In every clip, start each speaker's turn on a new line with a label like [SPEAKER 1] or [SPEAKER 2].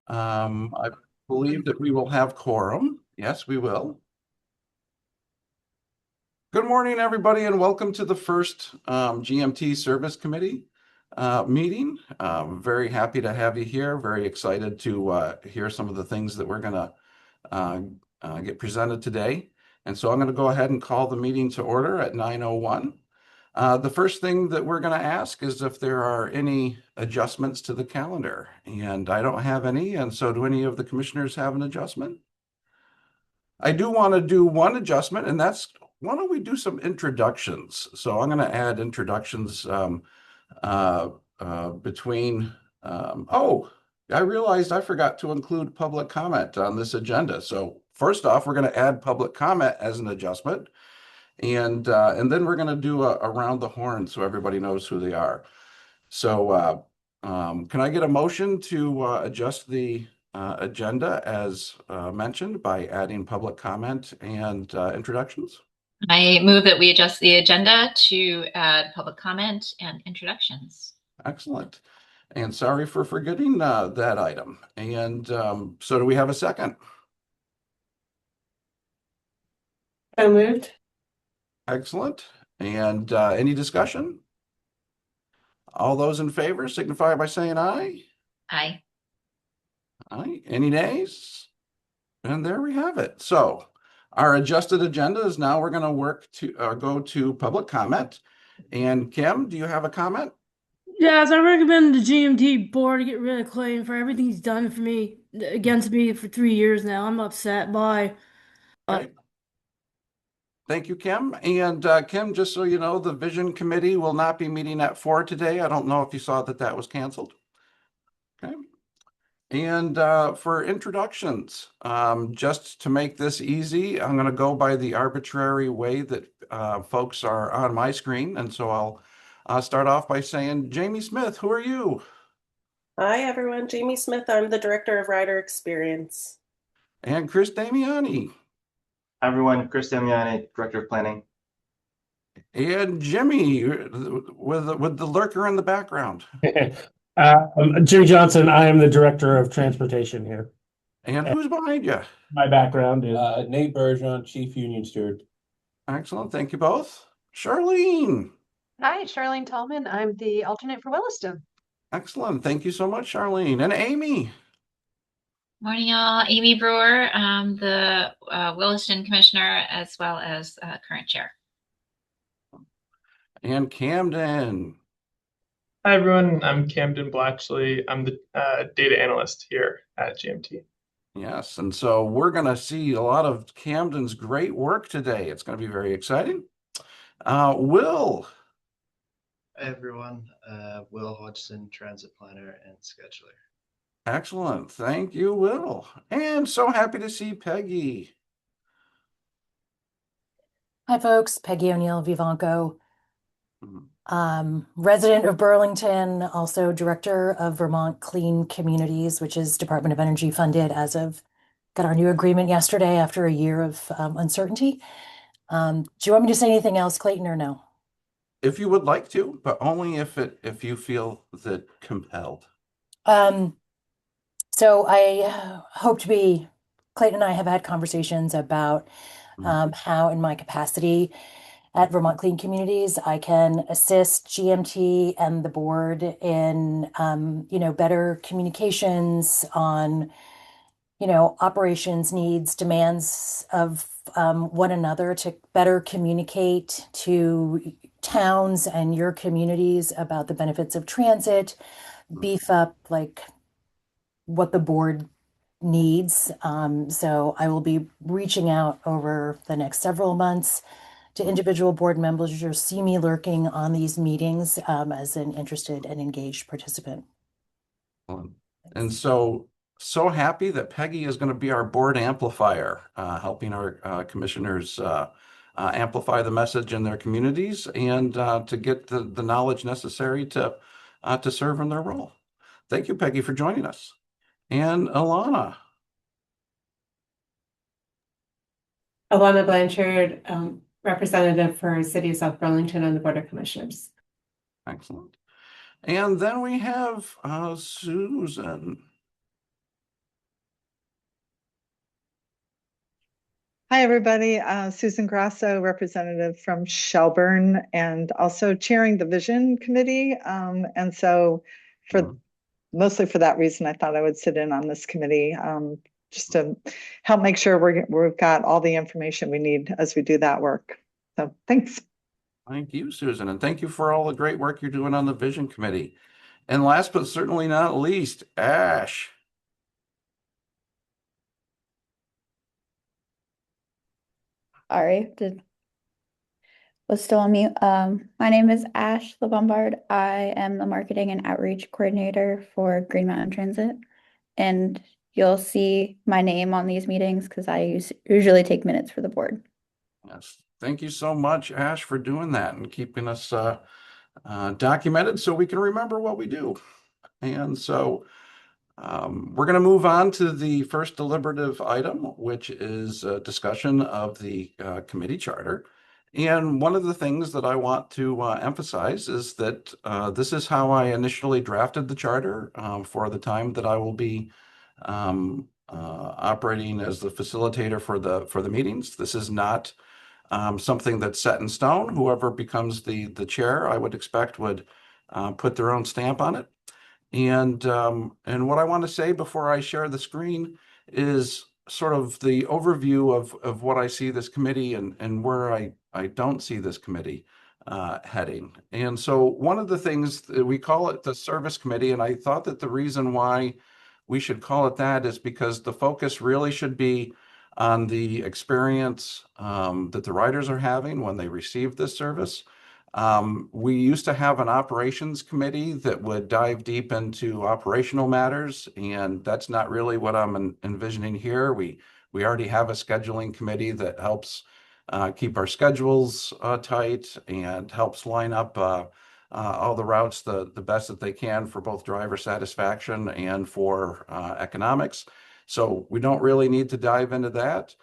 [SPEAKER 1] I believe that we will have quorum. Yes, we will. Good morning, everybody, and welcome to the first GMT Service Committee meeting. Very happy to have you here. Very excited to hear some of the things that we're going to get presented today. And so I'm going to go ahead and call the meeting to order at 9:01. The first thing that we're going to ask is if there are any adjustments to the calendar. And I don't have any, and so do any of the commissioners have an adjustment? I do want to do one adjustment, and that's why don't we do some introductions? So I'm going to add introductions between. Oh, I realized I forgot to include public comment on this agenda. So first off, we're going to add public comment as an adjustment, and then we're going to do a around the horn so everybody knows who they are. So can I get a motion to adjust the agenda as mentioned by adding public comment and introductions?
[SPEAKER 2] I move that we adjust the agenda to add public comment and introductions.
[SPEAKER 1] Excellent. And sorry for forgetting that item. And so do we have a second?
[SPEAKER 3] So moved.
[SPEAKER 1] Excellent. And any discussion? All those in favor signify by saying aye.
[SPEAKER 2] Aye.
[SPEAKER 1] Aye. Any nays? And there we have it. So our adjusted agenda is now we're going to work to go to public comment. And Kim, do you have a comment?
[SPEAKER 3] Yes, I recommend the GMT board to get rid of Clayton for everything he's done for me, against me for 3 years now. I'm upset. Bye.
[SPEAKER 1] Okay. Thank you, Kim. And Kim, just so you know, the Vision Committee will not be meeting at 4 today. I don't know if you saw that was canceled. Okay. And for introductions, just to make this easy, I'm going to go by the arbitrary way that folks are on my screen. And so I'll start off by saying, Jamie Smith, who are you?
[SPEAKER 4] Hi, everyone. Jamie Smith. I'm the Director of Rider Experience.
[SPEAKER 1] And Chris Damiani.
[SPEAKER 5] Hi, everyone. Chris Damiani, Director of Planning.
[SPEAKER 1] And Jimmy, with the lurker in the background.
[SPEAKER 6] I'm Jimmy Johnson. I am the Director of Transportation here.
[SPEAKER 1] And who's behind you?
[SPEAKER 6] My background is
[SPEAKER 7] Nate Bergeron, Chief Union Steward.
[SPEAKER 1] Excellent. Thank you both. Charlene.
[SPEAKER 8] Hi, Charlene Tallman. I'm the alternate for Williston.
[SPEAKER 1] Excellent. Thank you so much, Charlene. And Amy.
[SPEAKER 2] Morning, y'all. Amy Brewer, the Williston Commissioner, as well as current chair.
[SPEAKER 1] And Camden.
[SPEAKER 9] Hi, everyone. I'm Camden Blatchley. I'm the data analyst here at GMT.
[SPEAKER 1] Yes, and so we're going to see a lot of Camden's great work today. It's going to be very exciting. Will.
[SPEAKER 10] Hi, everyone. Will Hodgson, Transit Planner and Scheduler.
[SPEAKER 1] Excellent. Thank you, Will. And so happy to see Peggy.
[SPEAKER 11] Hi, folks. Peggy O'Neill Vivanco, resident of Burlington, also director of Vermont Clean Communities, which is Department of Energy funded as of got our new agreement yesterday after a year of uncertainty. Do you want me to say anything else, Clayton, or no?
[SPEAKER 1] If you would like to, but only if you feel that compelled.
[SPEAKER 11] So I hope to be, Clayton and I have had conversations about how in my capacity at Vermont Clean Communities, I can assist GMT and the board in, better communications on, operations needs, demands of one another to better communicate to towns and your communities about the benefits of transit, beef up like what the board needs. So I will be reaching out over the next several months to individual board members. You'll see me lurking on these meetings as an interested and engaged participant.
[SPEAKER 1] And so happy that Peggy is going to be our board amplifier, helping our commissioners amplify the message in their communities and to get the knowledge necessary to serve in their role. Thank you, Peggy, for joining us. And Alana.
[SPEAKER 12] Alana Blanchard, representative for City of South Burlington on the Board of Commissioners.
[SPEAKER 1] Excellent. And then we have Susan.
[SPEAKER 13] Hi, everybody. Susan Grasso, representative from Shelburne, and also chairing the Vision Committee. And so, mostly for that reason, I thought I would sit in on this committee, just to help make sure we've got all the information we need as we do that work. So, thanks.
[SPEAKER 1] Thank you, Susan, and thank you for all the great work you're doing on the Vision Committee. And last but certainly not least, Ash.
[SPEAKER 14] Sorry, was still on mute. My name is Ash LeBombard. I am the marketing and outreach coordinator for Green Mountain Transit, and you'll see my name on these meetings because I usually take minutes for the board.
[SPEAKER 1] Yes, thank you so much, Ash, for doing that and keeping us documented so we can remember what we do. And so we're going to move on to the first deliberative item, which is a discussion of the committee charter. And one of the things that I want to emphasize is that this is how I initially drafted the charter for the time that I will be operating as the facilitator for the meetings. This is not something that's set in stone. Whoever becomes the chair, I would expect, would put their own stamp on it. And what I want to say before I share the screen is sort of the overview of what I see this committee and where I don't see this committee heading. And so one of the things that we call it the service committee, and I thought that the reason why we should call it that is because the focus really should be on the experience that the riders are having when they receive this service. We used to have an operations committee that would dive deep into operational matters, and that's not really what I'm envisioning here. We already have a scheduling committee that helps keep our schedules tight and helps line up all the routes the best that they can for both driver satisfaction and for economics. So we don't really need to dive into that.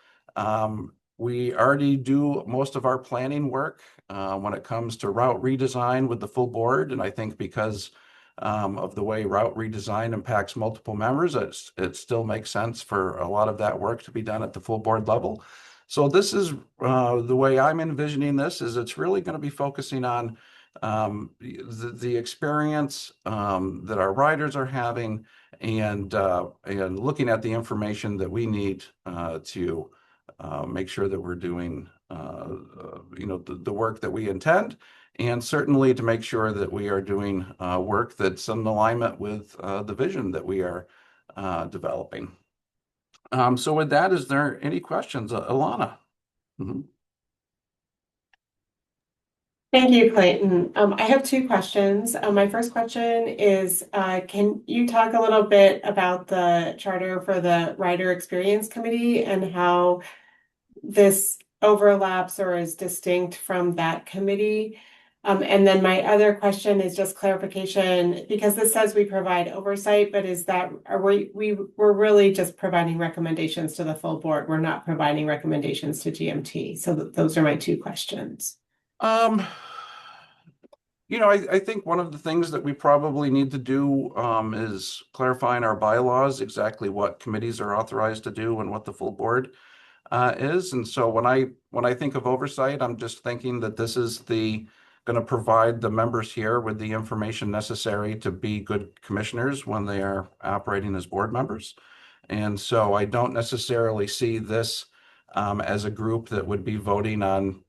[SPEAKER 1] We already do most of our planning work when it comes to route redesign with the full board. And I think because of the way route redesign impacts multiple members, it still makes sense for a lot of that work to be done at the full board level. So this is the way I'm envisioning this is it's really going to be focusing on the experience that our riders are having and looking at the information that we need to make sure that we're doing the work that we intend, and certainly to make sure that we are doing work that's in alignment with the vision that we are developing. So with that, is there any questions? Alana? Mm-hmm.
[SPEAKER 12] Thank you, Clayton. I have two questions. My first question is, can you talk a little bit about the charter for the Rider Experience Committee and how this overlaps or is distinct from that committee? And then my other question is just clarification, because this says we provide oversight, but we're really just providing recommendations to the full board. We're not providing recommendations to GMT. So those are my two questions.
[SPEAKER 1] I think one of the things that we probably need to do is clarify in our bylaws exactly what committees are authorized to do and what the full board is. And so when I think of oversight, I'm just thinking that this is going to provide the members here with the information necessary to be good commissioners when they are operating as board members. And so I don't necessarily see this as a group that would be voting on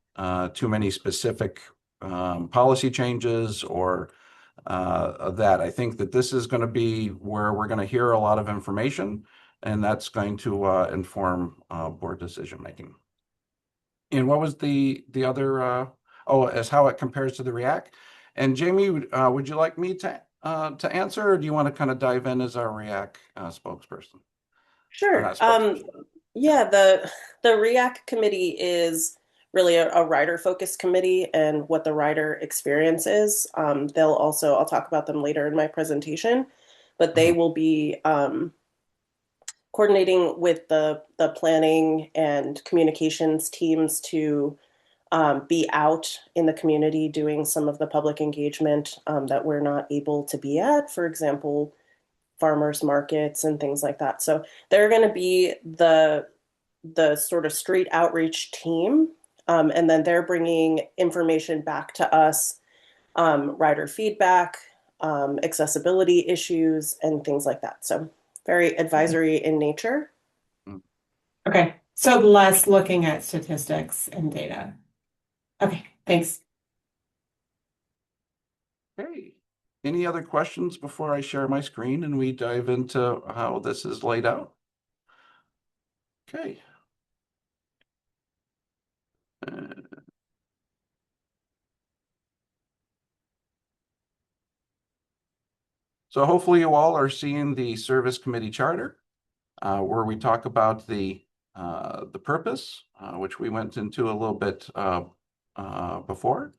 [SPEAKER 1] too many specific policy changes or that. I think that this is going to be where we're going to hear a lot of information, and that's going to inform board decision making. And what was the other? As how it compares to the REAC. And Jamie, would you like me to answer, or do you want to kind of dive in as our REAC spokesperson?
[SPEAKER 4] Sure. Yeah, the REAC committee is really a rider-focused committee and what the rider experience is. I'll talk about them later in my presentation, but they will be coordinating with the planning and communications teams to be out in the community doing some of the public engagement that we're not able to be at, for example, farmers markets and things like that. So they're going to be the the sort of street outreach team, and then they're bringing information back to us, rider feedback, accessibility issues, and things like that. So very advisory in nature.
[SPEAKER 12] Okay, so less looking at statistics and data. Okay, thanks.
[SPEAKER 1] Okay. Any other questions before I share my screen and we dive into how this is laid out? Okay. So hopefully you all are seeing the service committee charter, where we talk about the purpose, which we went into a little bit before.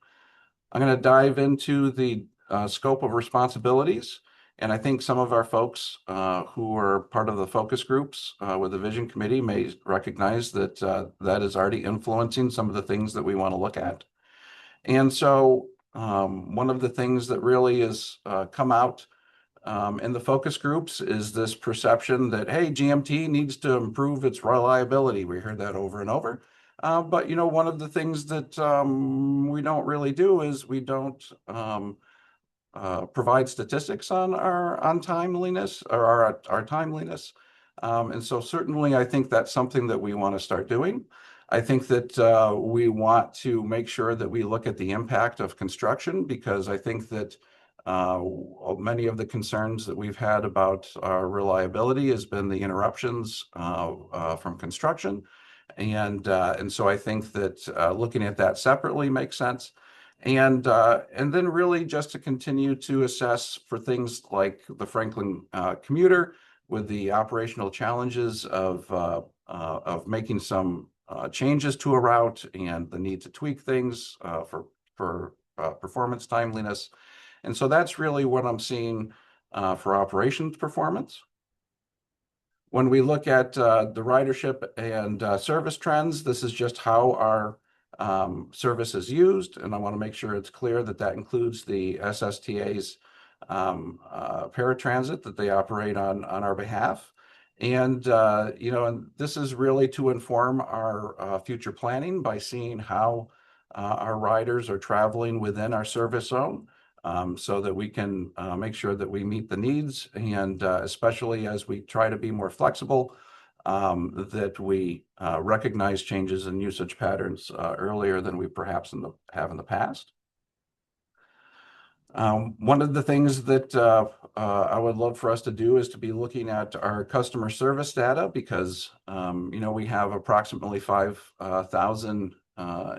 [SPEAKER 1] I'm going to dive into the scope of responsibilities. And I think some of our folks who are part of the focus groups with the vision committee may recognize that that is already influencing some of the things that we want to look at. And so one of the things that really has come out in the focus groups is this perception that, hey, GMT needs to improve its reliability. We heard that over and over. But, you know, one of the things that we don't really do is we don't provide statistics on our timeliness or our timeliness. And so certainly I think that's something that we want to start doing. I think that we want to make sure that we look at the impact of construction, because I think that many of the concerns that we've had about our reliability has been the interruptions from construction. And so I think that looking at that separately makes sense. And then really just to continue to assess for things like the Franklin commuter with the operational challenges of making some changes to a route and the need to tweak things for performance timeliness. And so that's really what I'm seeing for operations performance. When we look at the ridership and service trends, this is just how our service is used. And I want to make sure it's clear that that includes the SSTA's paratransit that they operate on our behalf. And, you know, and this is really to inform our future planning by seeing how our riders are traveling within our service zone. So that we can make sure that we meet the needs, and especially as we try to be more flexible, that we recognize changes in usage patterns earlier than we perhaps have in the past. One of the things that I would love for us to do is to be looking at our customer service data, because you know, we have approximately 5,000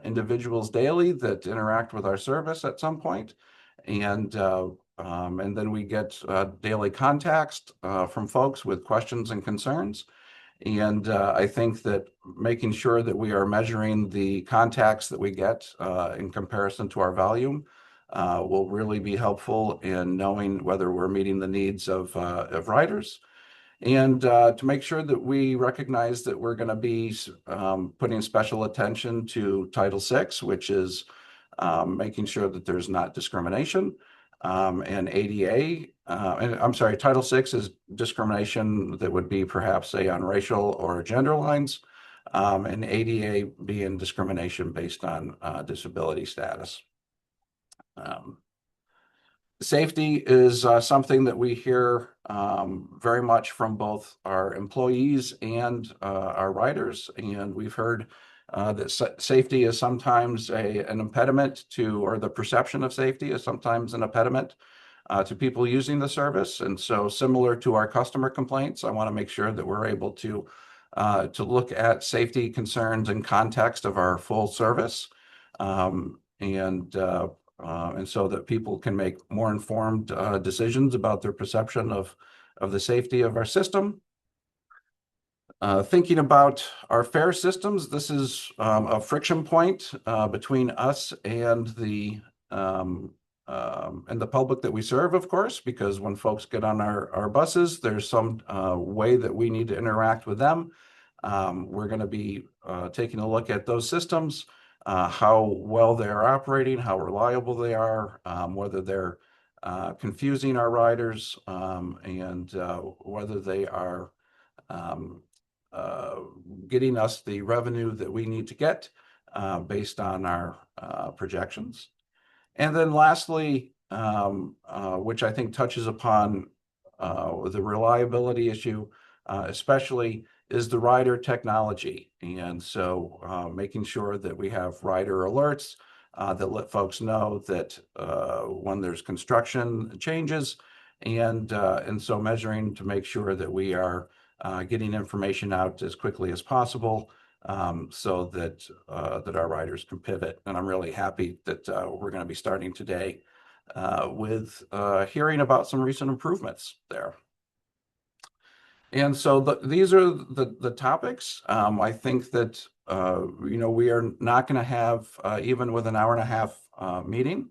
[SPEAKER 1] individuals daily that interact with our service at some point. And then we get daily contacts from folks with questions and concerns. And I think that making sure that we are measuring the contacts that we get in comparison to our volume will really be helpful in knowing whether we're meeting the needs of riders. And to make sure that we recognize that we're going to be putting special attention to Title VI, which is making sure that there's not discrimination, and ADA, and I'm sorry, Title VI is discrimination that would be perhaps say on racial or gender lines, and ADA being discrimination based on disability status. Safety is something that we hear very much from both our employees and our riders, and we've heard that safety is sometimes an impediment to, or the perception of safety is sometimes an impediment to people using the service. And so similar to our customer complaints, I want to make sure that we're able to look at safety concerns in context of our full service, and so that people can make more informed decisions about their perception of the safety of our system. Thinking about our fare systems, this is a friction point between us and the public that we serve, of course, because when folks get on our buses, there's some way that we need to interact with them. We're going to be taking a look at those systems, how well they are operating, how reliable they are, whether they're confusing our riders, and whether they are getting us the revenue that we need to get based on our projections. And then lastly, which I think touches upon the reliability issue, especially, is the rider technology. And so making sure that we have rider alerts that let folks know that when there's construction changes, and so measuring to make sure that we are getting information out as quickly as possible, so that that our riders can pivot. And I'm really happy that we're going to be starting today with hearing about some recent improvements there. And so these are the topics. I think that we are not going to have even with an hour-and-a-half meeting.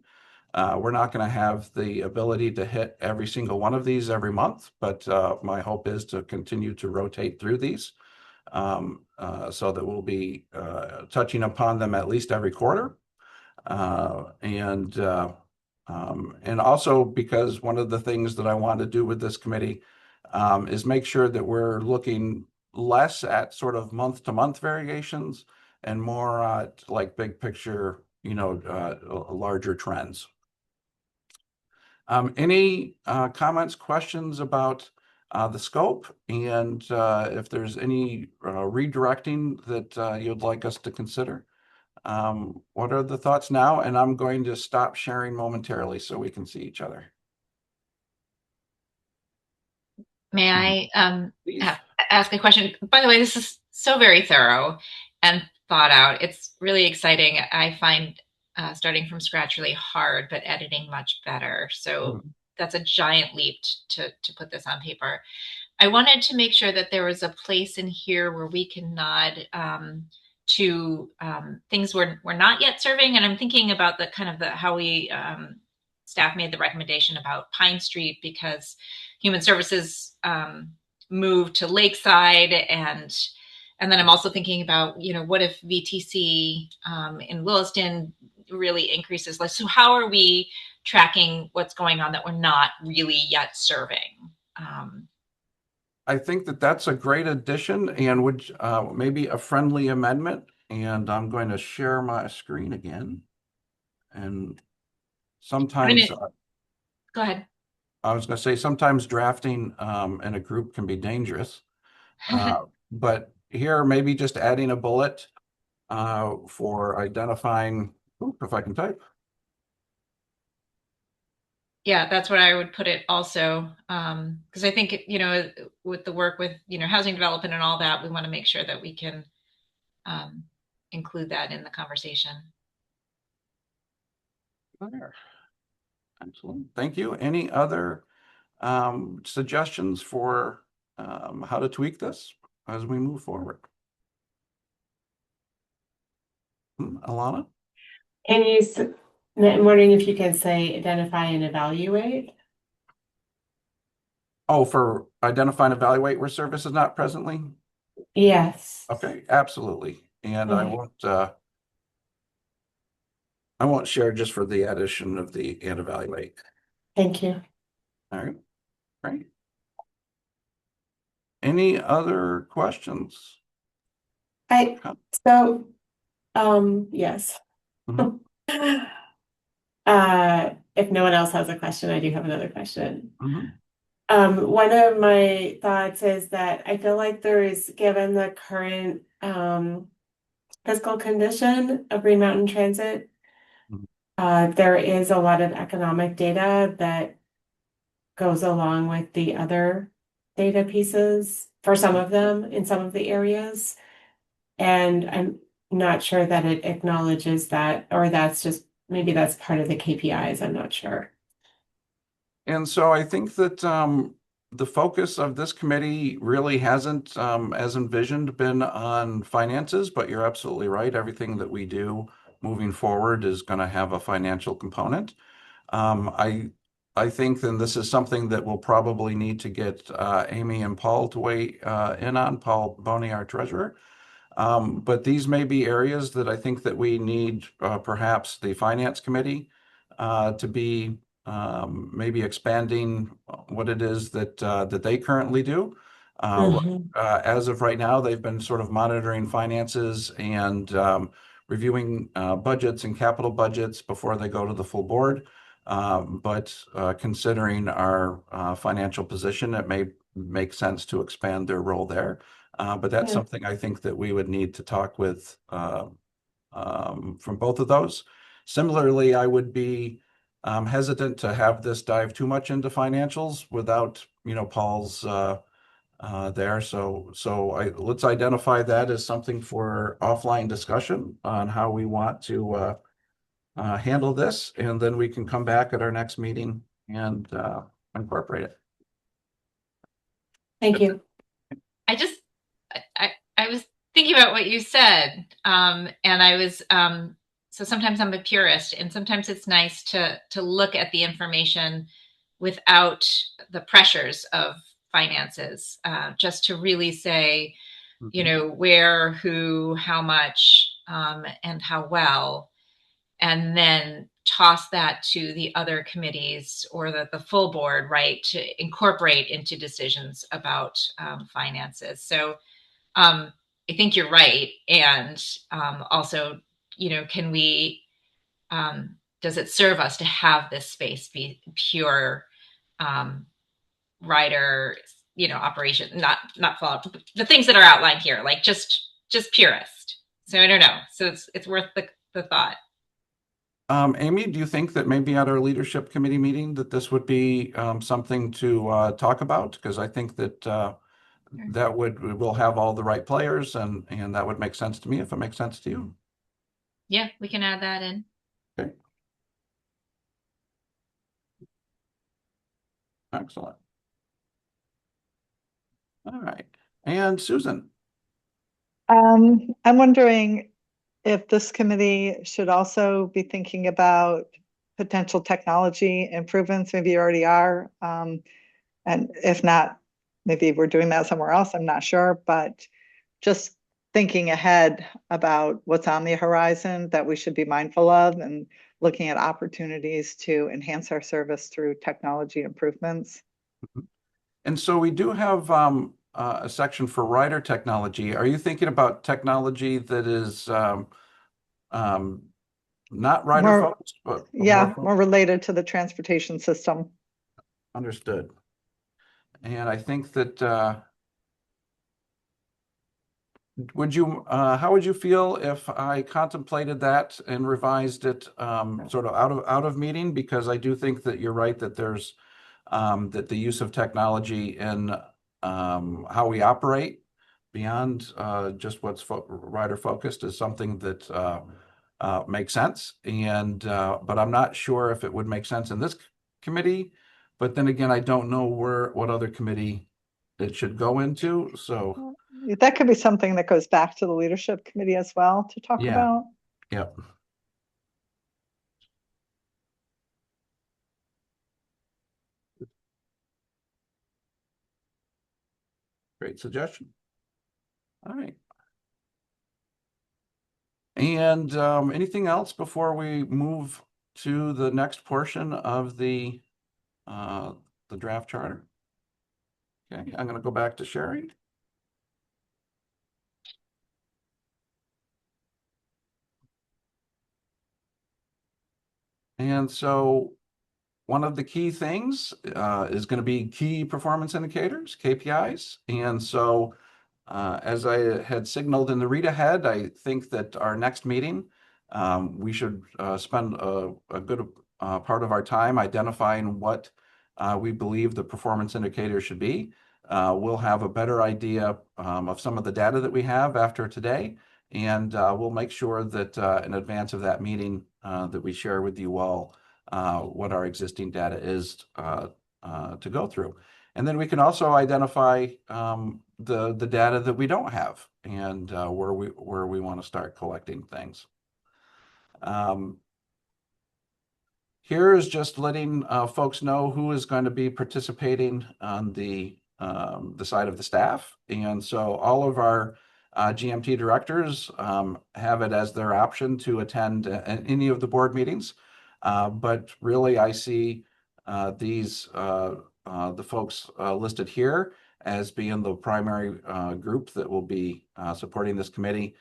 [SPEAKER 1] We're not going to have the ability to hit every single one of these every month, but my hope is to continue to rotate through these so that we'll be touching upon them at least every quarter. And also because one of the things that I want to do with this committee is make sure that we're looking less at sort of month-to-month variations and more at like big picture, larger trends. Any comments, questions about the scope, and if there's any redirecting that you'd like us to consider? What are the thoughts now? And I'm going to stop sharing momentarily so we can see each other.
[SPEAKER 2] May I ask a question? By the way, this is so very thorough and thought out. It's really exciting. I find starting from scratch really hard, but editing much better. So that's a giant leap to put this on paper. I wanted to make sure that there was a place in here where we can nod to things we're not yet serving. And I'm thinking about the kind of how we staff made the recommendation about Pine Street because Human Services moved to Lakeside, and then I'm also thinking about what if VTC in Williston really increases? So how are we tracking what's going on that we're not really yet serving?
[SPEAKER 1] I think that that's a great addition, and would maybe a friendly amendment. And I'm going to share my screen again. And sometimes
[SPEAKER 2] go ahead.
[SPEAKER 1] I was going to say sometimes drafting in a group can be dangerous, but here maybe just adding a bullet for identifying. If I can type.
[SPEAKER 2] Yeah, that's what I would put it also, because I think with the work with housing development and all that, we want to make sure that we can include that in the conversation.
[SPEAKER 1] There. Excellent. Thank you. Any other suggestions for how to tweak this as we move forward? Alana?
[SPEAKER 12] And I'm wondering if you can say identify and evaluate.
[SPEAKER 1] Oh, for identify and evaluate where service is not presently?
[SPEAKER 12] Yes.
[SPEAKER 1] Okay, absolutely. And I won't share just for the addition of the and evaluate.
[SPEAKER 12] Thank you.
[SPEAKER 1] All right, great. Any other questions?
[SPEAKER 12] Yes. If no one else has a question, I do have another question. One of my thoughts is that I feel like given the current fiscal condition of Green Mountain Transit, there is a lot of economic data that goes along with the other data pieces for some of them in some of the areas. And I'm not sure that it acknowledges that, or maybe that's part of the KPIs. I'm not sure.
[SPEAKER 1] And so I think that the focus of this committee really hasn't, as envisioned, been on finances, but you're absolutely right. Everything that we do moving forward is going to have a financial component. I think then this is something that we'll probably need to get Amy and Paul to weigh in on, Paul Boney, our treasurer. But these may be areas that I think that we need perhaps the finance committee to be maybe expanding what it is that they currently do As of right now, they've been sort of monitoring finances and reviewing budgets and capital budgets before they go to the full board. But considering our financial position, it may make sense to expand their role there. But that's something I think that we would need to talk with from both of those. Similarly, I would be hesitant to have this dive too much into financials without, Paul's there. So let's identify that as something for offline discussion on how we want to handle this, and then we can come back at our next meeting and incorporate it.
[SPEAKER 12] Thank you.
[SPEAKER 2] I was thinking about what you said, and I was so sometimes I'm a purist, and sometimes it's nice to look at the information without the pressures of finances, just to really say, where, who, how much, and how well, and then toss that to the other committees or the full board, right, to incorporate into decisions about finances. So I think you're right. And also, can we, does it serve us to have this space be pure rider, operation, not follow the things that are outlined here, like just purist. So I don't know. So it's worth the thought.
[SPEAKER 1] Amy, do you think that maybe at our leadership committee meeting that this would be something to talk about? Because I think that we'll have all the right players, and that would make sense to me if it makes sense to you.
[SPEAKER 2] Yeah, we can add that in.
[SPEAKER 1] Okay. Excellent. All right. And Susan.
[SPEAKER 13] I'm wondering if this committee should also be thinking about potential technology improvements. Maybe you already are. And if not, maybe we're doing that somewhere else. I'm not sure, but just thinking ahead about what's on the horizon that we should be mindful of, and looking at opportunities to enhance our service through technology improvements.
[SPEAKER 1] And so we do have a section for rider technology. Are you thinking about technology that is not rider focused, but
[SPEAKER 13] more related to the transportation system?
[SPEAKER 1] Understood. And I think that how would you feel if I contemplated that and revised it sort of out of meeting? Because I do think that you're right that there's that the use of technology in how we operate beyond just what's rider focused is something that makes sense. And but I'm not sure if it would make sense in this committee. But then again, I don't know what other committee it should go into. So
[SPEAKER 13] that could be something that goes back to the leadership committee as well to talk about.
[SPEAKER 1] Yep. Great suggestion. All right. And anything else before we move to the next portion of the draft charter? Okay, I'm going to go back to Sherry. And so one of the key things is going to be key performance indicators, KPIs. And so as I had signaled in the read ahead, I think that our next meeting, we should spend a good part of our time identifying what we believe the performance indicator should be. We'll have a better idea of some of the data that we have after today, and we'll make sure that in advance of that meeting that we share with you all what our existing data is to go through. And then we can also identify the data that we don't have and where we want to start collecting things. Here is just letting folks know who is going to be participating on the side of the staff. And so all of our GMT directors have it as their option to attend any of the board meetings. But really, I see the folks listed here as being the primary group that will be supporting this committee,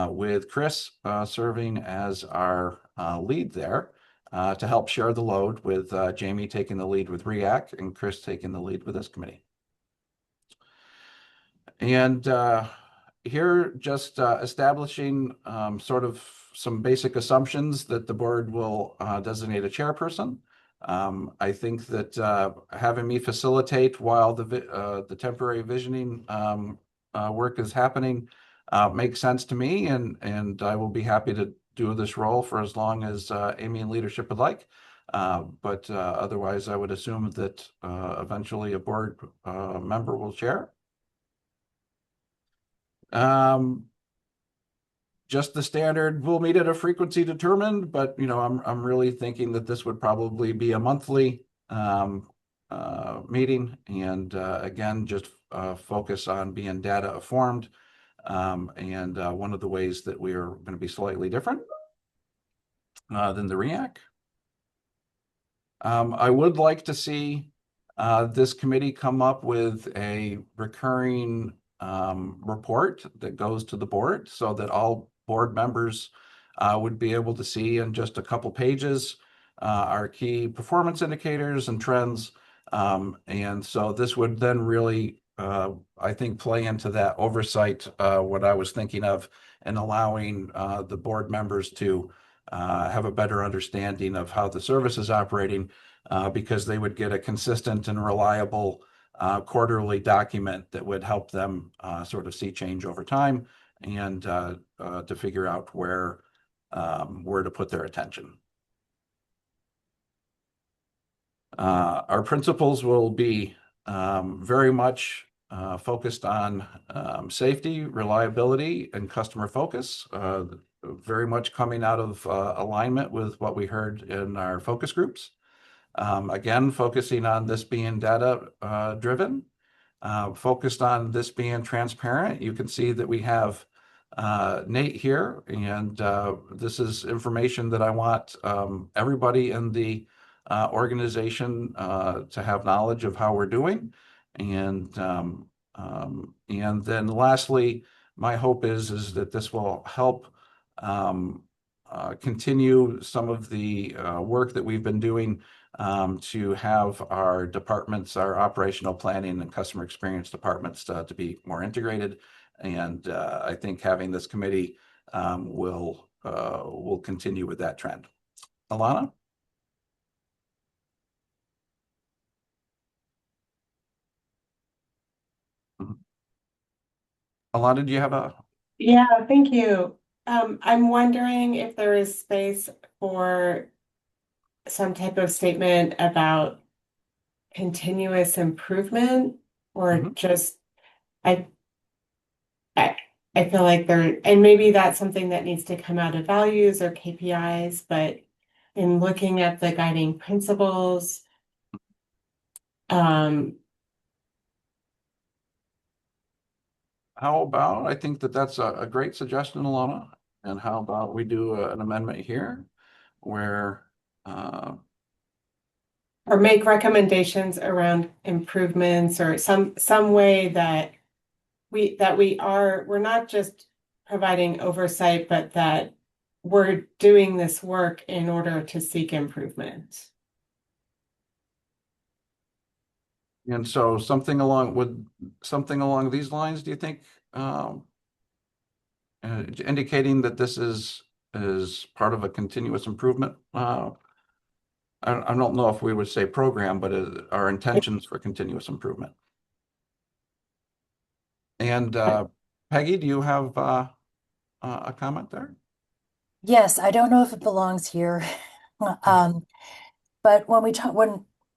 [SPEAKER 1] with Chris serving as our lead there to help share the load, with Jamie taking the lead with REAC and Chris taking the lead with this committee. And here, just establishing sort of some basic assumptions that the board will designate a chairperson. I think that having me facilitate while the temporary visioning work is happening makes sense to me, and I will be happy to do this role for as long as Amy and leadership would like. But otherwise, I would assume that eventually a board member will chair. Just the standard, we'll meet at a frequency determined, but I'm really thinking that this would probably be a monthly meeting, and again, just focus on being data informed. And one of the ways that we are going to be slightly different than the REAC. I would like to see this committee come up with a recurring report that goes to the board, so that all board members would be able to see in just a couple pages our key performance indicators and trends. And so this would then really, I think, play into that oversight, what I was thinking of, and allowing the board members to have a better understanding of how the service is operating, because they would get a consistent and reliable quarterly document that would help them sort of see change over time, and to figure out where to put their attention. Our principles will be very much focused on safety, reliability, and customer focus, very much coming out of alignment with what we heard in our focus groups. Again, focusing on this being data driven, focused on this being transparent. You can see that we have Nate here, and this is information that I want everybody in the organization to have knowledge of how we're doing. And then lastly, my hope is that this will help continue some of the work that we've been doing to have our departments, our operational planning and customer experience departments to be more integrated. And I think having this committee will continue with that trend. Alana? Alana, do you have a?
[SPEAKER 12] Yeah, thank you. I'm wondering if there is space for some type of statement about continuous improvement, or just I feel like and maybe that's something that needs to come out of values or KPIs, but in looking at the guiding principles,
[SPEAKER 1] how about, I think that's a great suggestion, Alana. And how about we do an amendment here where
[SPEAKER 12] or make recommendations around improvements, or some way that we're not just providing oversight, but that we're doing this work in order to seek improvement.
[SPEAKER 1] And so something along these lines, do you think, indicating that this is part of a continuous improvement? I don't know if we would say program, but our intentions for continuous improvement. And Peggy, do you have a comment there?
[SPEAKER 11] Yes, I don't know if it belongs here. But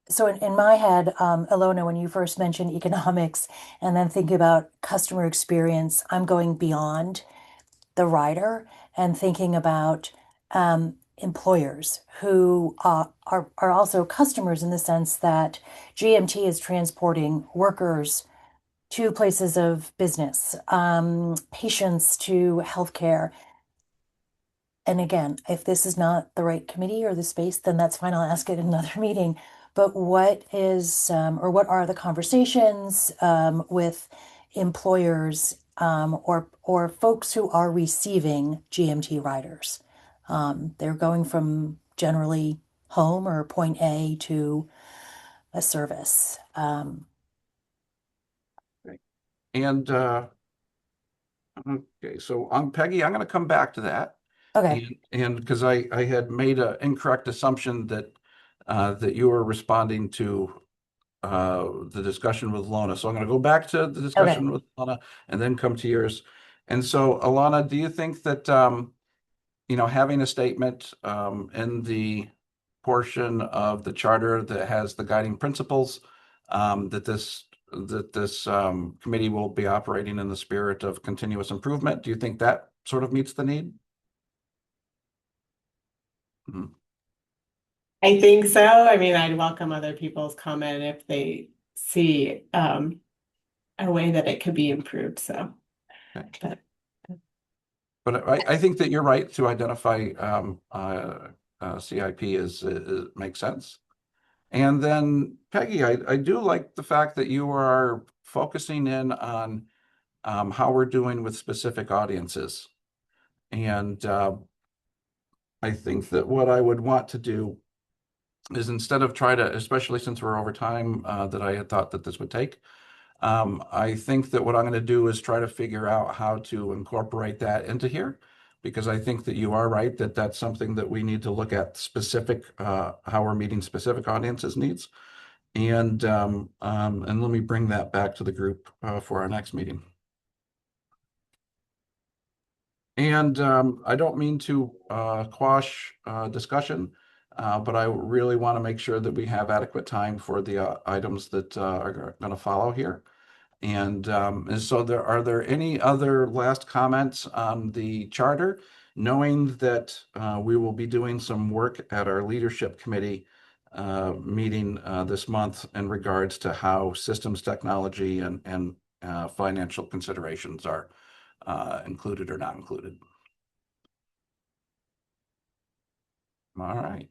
[SPEAKER 11] so in my head, Ilona, when you first mentioned economics and then think about customer experience, I'm going beyond the rider and thinking about employers who are also customers, in the sense that GMT is transporting workers to places of business, patients to healthcare. And again, if this is not the right committee or the space, then that's fine. I'll ask it in another meeting. but what is or what are the conversations with employers or folks who are receiving GMT riders? They're going from generally home or point A to a service.
[SPEAKER 1] And okay, so Peggy, I'm going to come back to that.
[SPEAKER 11] Okay.
[SPEAKER 1] And because I had made an incorrect assumption that that you were responding to the discussion with Lona. So I'm going to go back to the discussion with Lona and then come to yours. And so, Alana, do you think that you know, having a statement in the portion of the charter that has the guiding principles that this committee will be operating in the spirit of continuous improvement, do you think that sort of meets the need?
[SPEAKER 12] I think so. I mean, I'd welcome other people's comment if they see a way that it could be improved. So,
[SPEAKER 1] but I think that you're right to identify CIP as makes sense. And then Peggy, I do like the fact that you are focusing in on how we're doing with specific audiences. And I think that what I would want to do is, instead of try to, especially since we're over time that I had thought that this would take, I think that what I'm going to do is try to figure out how to incorporate that into here, because I think that you are right that that's something that we need to look at specific, how we're meeting specific audiences' needs. And let me bring that back to the group for our next meeting. And I don't mean to quash discussion, but I really want to make sure that we have adequate time for the items that are going to follow here. And so are there any other last comments on the charter, knowing that we will be doing some work at our leadership committee meeting this month in regards to how systems technology and financial considerations are included or not included. All right.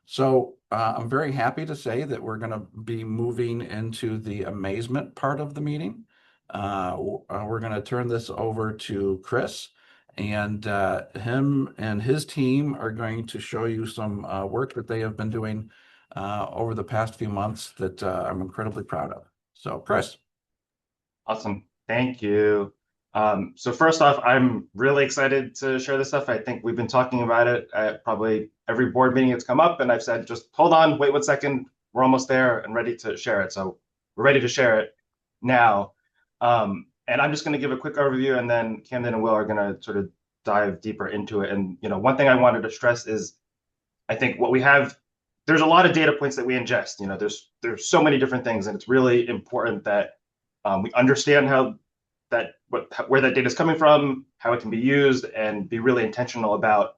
[SPEAKER 1] So I'm very happy to say that we're going to be moving into the amazement part of the meeting. We're going to turn this over to Chris, and him and his team are going to show you some work that they have been doing over the past few months that I'm incredibly proud of. So, Chris.
[SPEAKER 5] Awesome. Thank you. So first off, I'm really excited to share this stuff. I think we've been talking about it at probably every board meeting it's come up, and I've said, just hold on, wait 1 second. We're almost there and ready to share it. So we're ready to share it now. And I'm just going to give a quick overview, and then Camden and Will are going to sort of dive deeper into it. And, you know, one thing I wanted to stress is, I think what we have, there's a lot of data points that we ingest. You know, there's so many different things, and it's really important that we understand where that data is coming from, how it can be used, and be really intentional about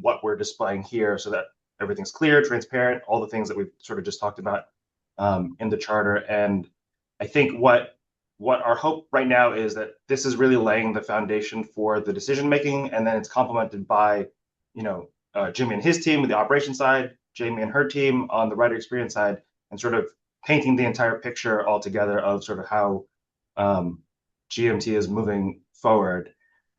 [SPEAKER 5] what we're displaying here, so that everything's clear, transparent, all the things that we've sort of just talked about in the charter. And I think what our hope right now is that this is really laying the foundation for the decision making, and then it's complemented by, you know, Jimmy and his team with the operations side, Jamie and her team on the writer experience side, and sort of painting the entire picture all together of sort of how GMT is moving forward.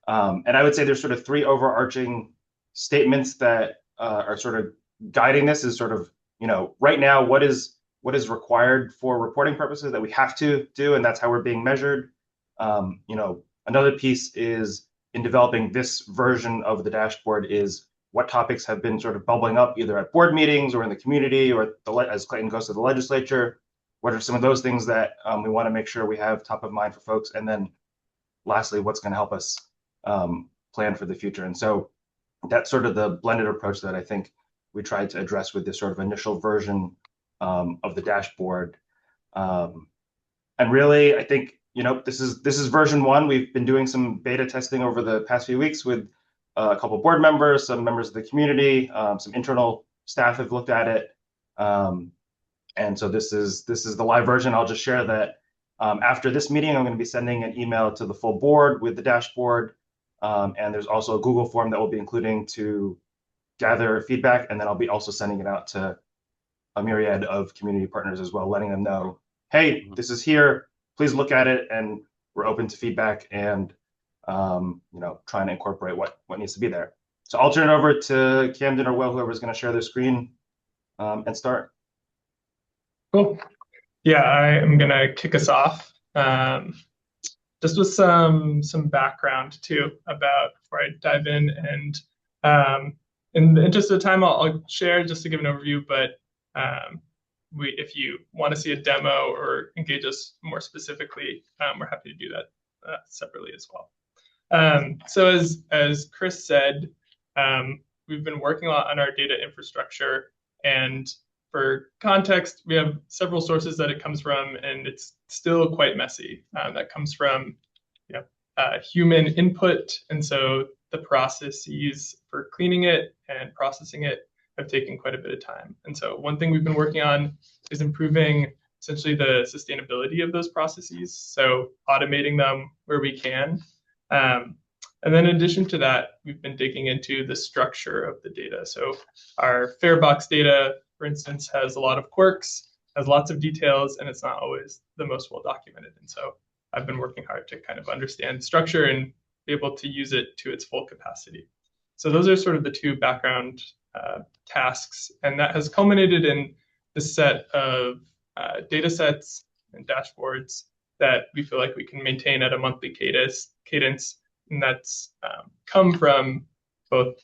[SPEAKER 5] And I would say there's sort of 3 overarching statements that are sort of guiding this. Is sort of, you know, right now, what is required for reporting purposes that we have to do, and that's how we're being measured. You know, another piece is, in developing this version of the dashboard, is what topics have been sort of bubbling up either at board meetings or in the community, or as Clayton goes to the legislature. What are some of those things that we want to make sure we have top of mind for folks? And then lastly, what's going to help us plan for the future? And so that's sort of the blended approach that I think we tried to address with this sort of initial version of the dashboard. And really, I think, you know, this is version 1. We've been doing some beta testing over the past few weeks with a couple of board members, some members of the community, some internal staff have looked at it. And so this is the live version. I'll just share that after this meeting, I'm going to be sending an email to the full board with the dashboard. And there's also a Google form that we'll be including to gather feedback. And then I'll be also sending it out to a myriad of community partners as well, letting them know, hey, this is here, please look at it, and we're open to feedback and trying to incorporate what needs to be there. So I'll turn it over to Camden or Will, whoever's going to share their screen and start.
[SPEAKER 9] Cool. Yeah, I am going to kick us off just with some background too about before I dive in. And in the interest of time, I'll share just to give an overview, but if you want to see a demo or engage us more specifically, we're happy to do that separately as well. So as Chris said, we've been working a lot on our data infrastructure, and for context, we have several sources that it comes from, and it's still quite messy. That comes from human input, and so the processes for cleaning it and processing it have taken quite a bit of time. And so one thing we've been working on is improving essentially the sustainability of those processes, so automating them where we can. And then in addition to that, we've been digging into the structure of the data. So our Farebox data, for instance, has a lot of quirks, has lots of details, and it's not always the most well documented. And so I've been working hard to kind of understand structure and be able to use it to its full capacity. So those are sort of the two background tasks, and that has culminated in the set of data sets and dashboards that we feel like we can maintain at a monthly cadence, and that's come from both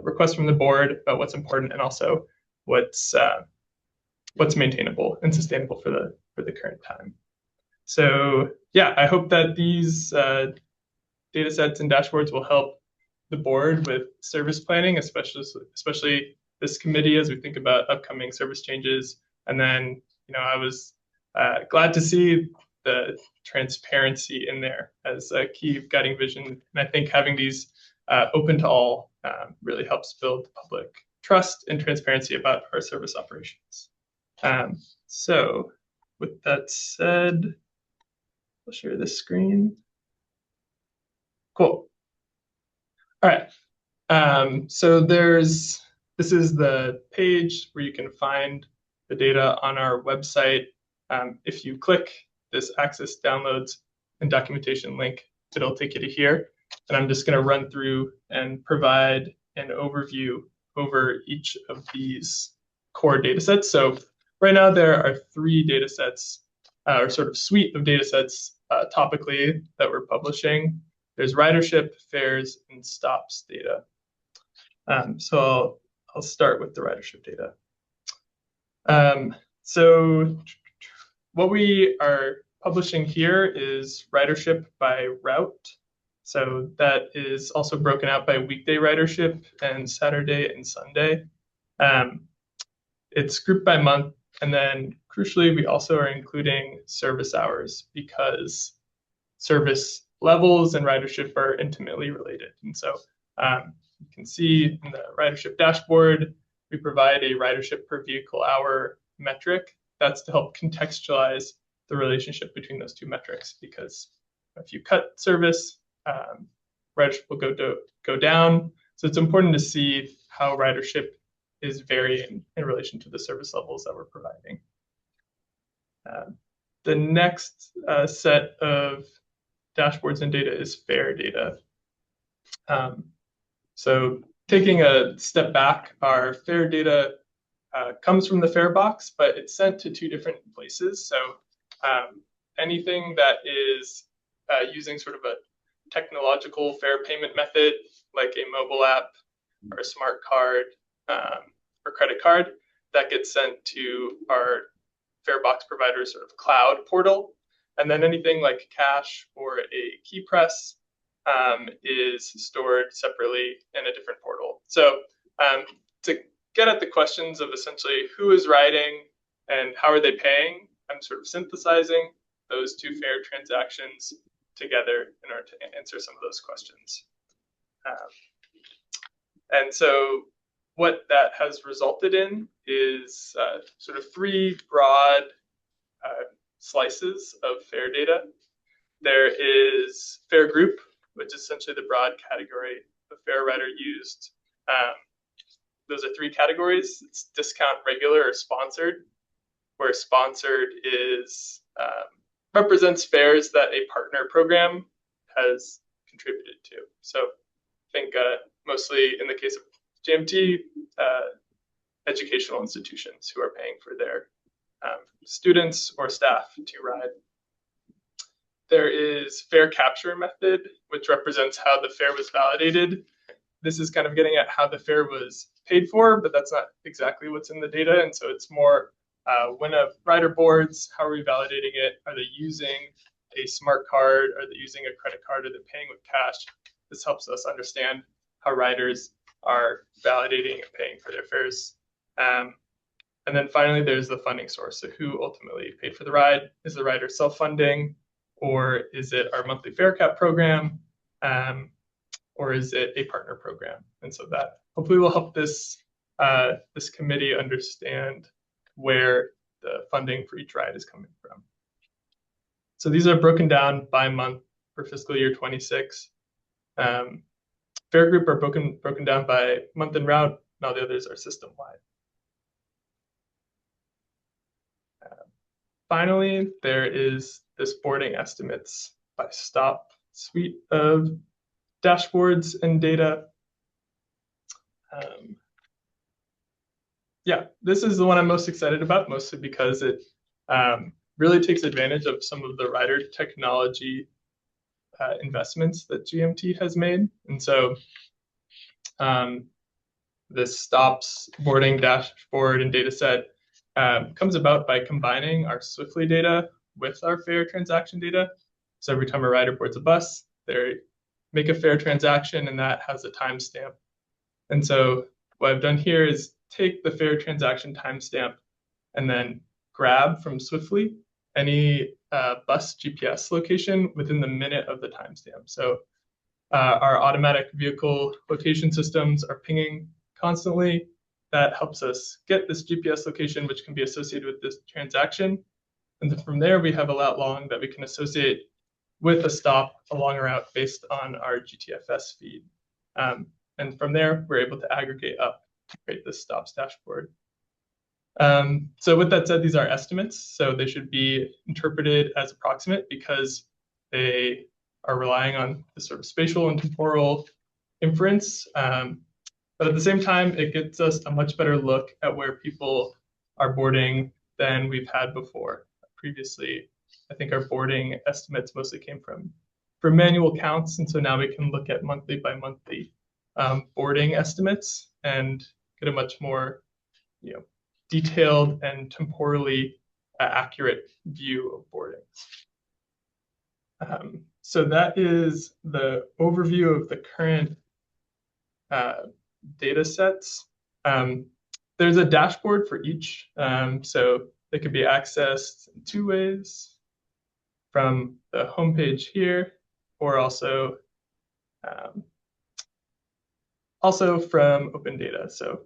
[SPEAKER 9] requests from the board about what's important and also what's maintainable and sustainable for the current time. So yeah, I hope that these data sets and dashboards will help the board with service planning, especially this committee as we think about upcoming service changes. And then, I was glad to see the transparency in there as a key guiding vision. And I think having these open to all really helps build public trust and transparency about our service operations. So with that said, I'll share this screen. Cool. All right. So this is the page where you can find the data on our website. If you click this Access Downloads and Documentation link, it'll take you to here. And I'm just going to run through and provide an overview over each of these core data sets. So right now there are 3 data sets, or sort of suite of data sets topically that we're publishing. There's ridership, fares, and stops data. So I'll start with the ridership data. So what we are publishing here is ridership by route. So that is also broken out by weekday ridership and Saturday and Sunday. It's grouped by month. And then crucially, we also are including service hours because service levels and ridership are intimately related. And so you can see in the ridership dashboard, we provide a ridership per vehicle hour metric. That's to help contextualize the relationship between those two metrics, because if you cut service, ridership will go down. So it's important to see how ridership is varying in relation to the service levels that we're providing. The next set of dashboards and data is fare data. So taking a step back, our fare data comes from the Farebox, but it's sent to 2 different places. So anything that is using sort of a technological fare payment method, like a mobile app or a smart card or credit card, that gets sent to our Farebox provider sort of cloud portal. And then anything like cash or a key press is stored separately in a different portal. So to get at the questions of essentially who is riding and how are they paying, I'm sort of synthesizing those 2 fare transactions together in order to answer some of those questions. And so what that has resulted in is sort of 3 broad slices of fare data. There is fare group, which is essentially the broad category of fare rider used. those are three categories. It's discount, regular, or sponsored, where sponsored is represents fares that a partner program has contributed to. So I think mostly in the case of GMT, educational institutions who are paying for their students or staff to ride. There is fare capture method, which represents how the fare was validated. This is kind of getting at how the fare was paid for, but that's not exactly what's in the data. And so it's more when a rider boards, how are we validating it? Are they using a smart card? Are they using a credit card? Are they paying with cash? This helps us understand how riders are validating and paying for their fares. And then finally, there's the funding source. So who ultimately paid for the ride? Is the rider self-funding, or is it our monthly fare cap program, or is it a partner program? And so that hopefully will help this committee understand where the funding for each ride is coming from. So these are broken down by month for fiscal year 26. Fare group are broken down by month and route. Now the others are system-wide. Finally, there is this boarding estimates by stop suite of dashboards and data. Yeah, this is the one I'm most excited about, mostly because it really takes advantage of some of the rider technology investments that GMT has made. And so this stops boarding dashboard and data set comes about by combining our Swiftly data with our fare transaction data. So every time a rider boards a bus, they make a fare transaction and that has a timestamp. And so what I've done here is take the fare transaction timestamp and then grab from Swiftly any bus GPS location within the minute of the timestamp. So our automatic vehicle location systems are pinging constantly. That helps us get this GPS location, which can be associated with this transaction. And then from there, we have a lat long that we can associate with a stop along a route based on our GTFS feed. And from there, we're able to aggregate up to create this stops dashboard. So with that said, these are estimates. So they should be interpreted as approximate because they are relying on the sort of spatial and temporal inference. But at the same time, it gets us a much better look at where people are boarding than we've had before. Previously, I think our boarding estimates mostly came from manual counts. And so now we can look at monthly by monthly boarding estimates and get a much more detailed and temporally accurate view of boardings. So that is the overview of the current data sets. There's a dashboard for each. So they could be accessed in two ways, from the homepage here, or also from open data. So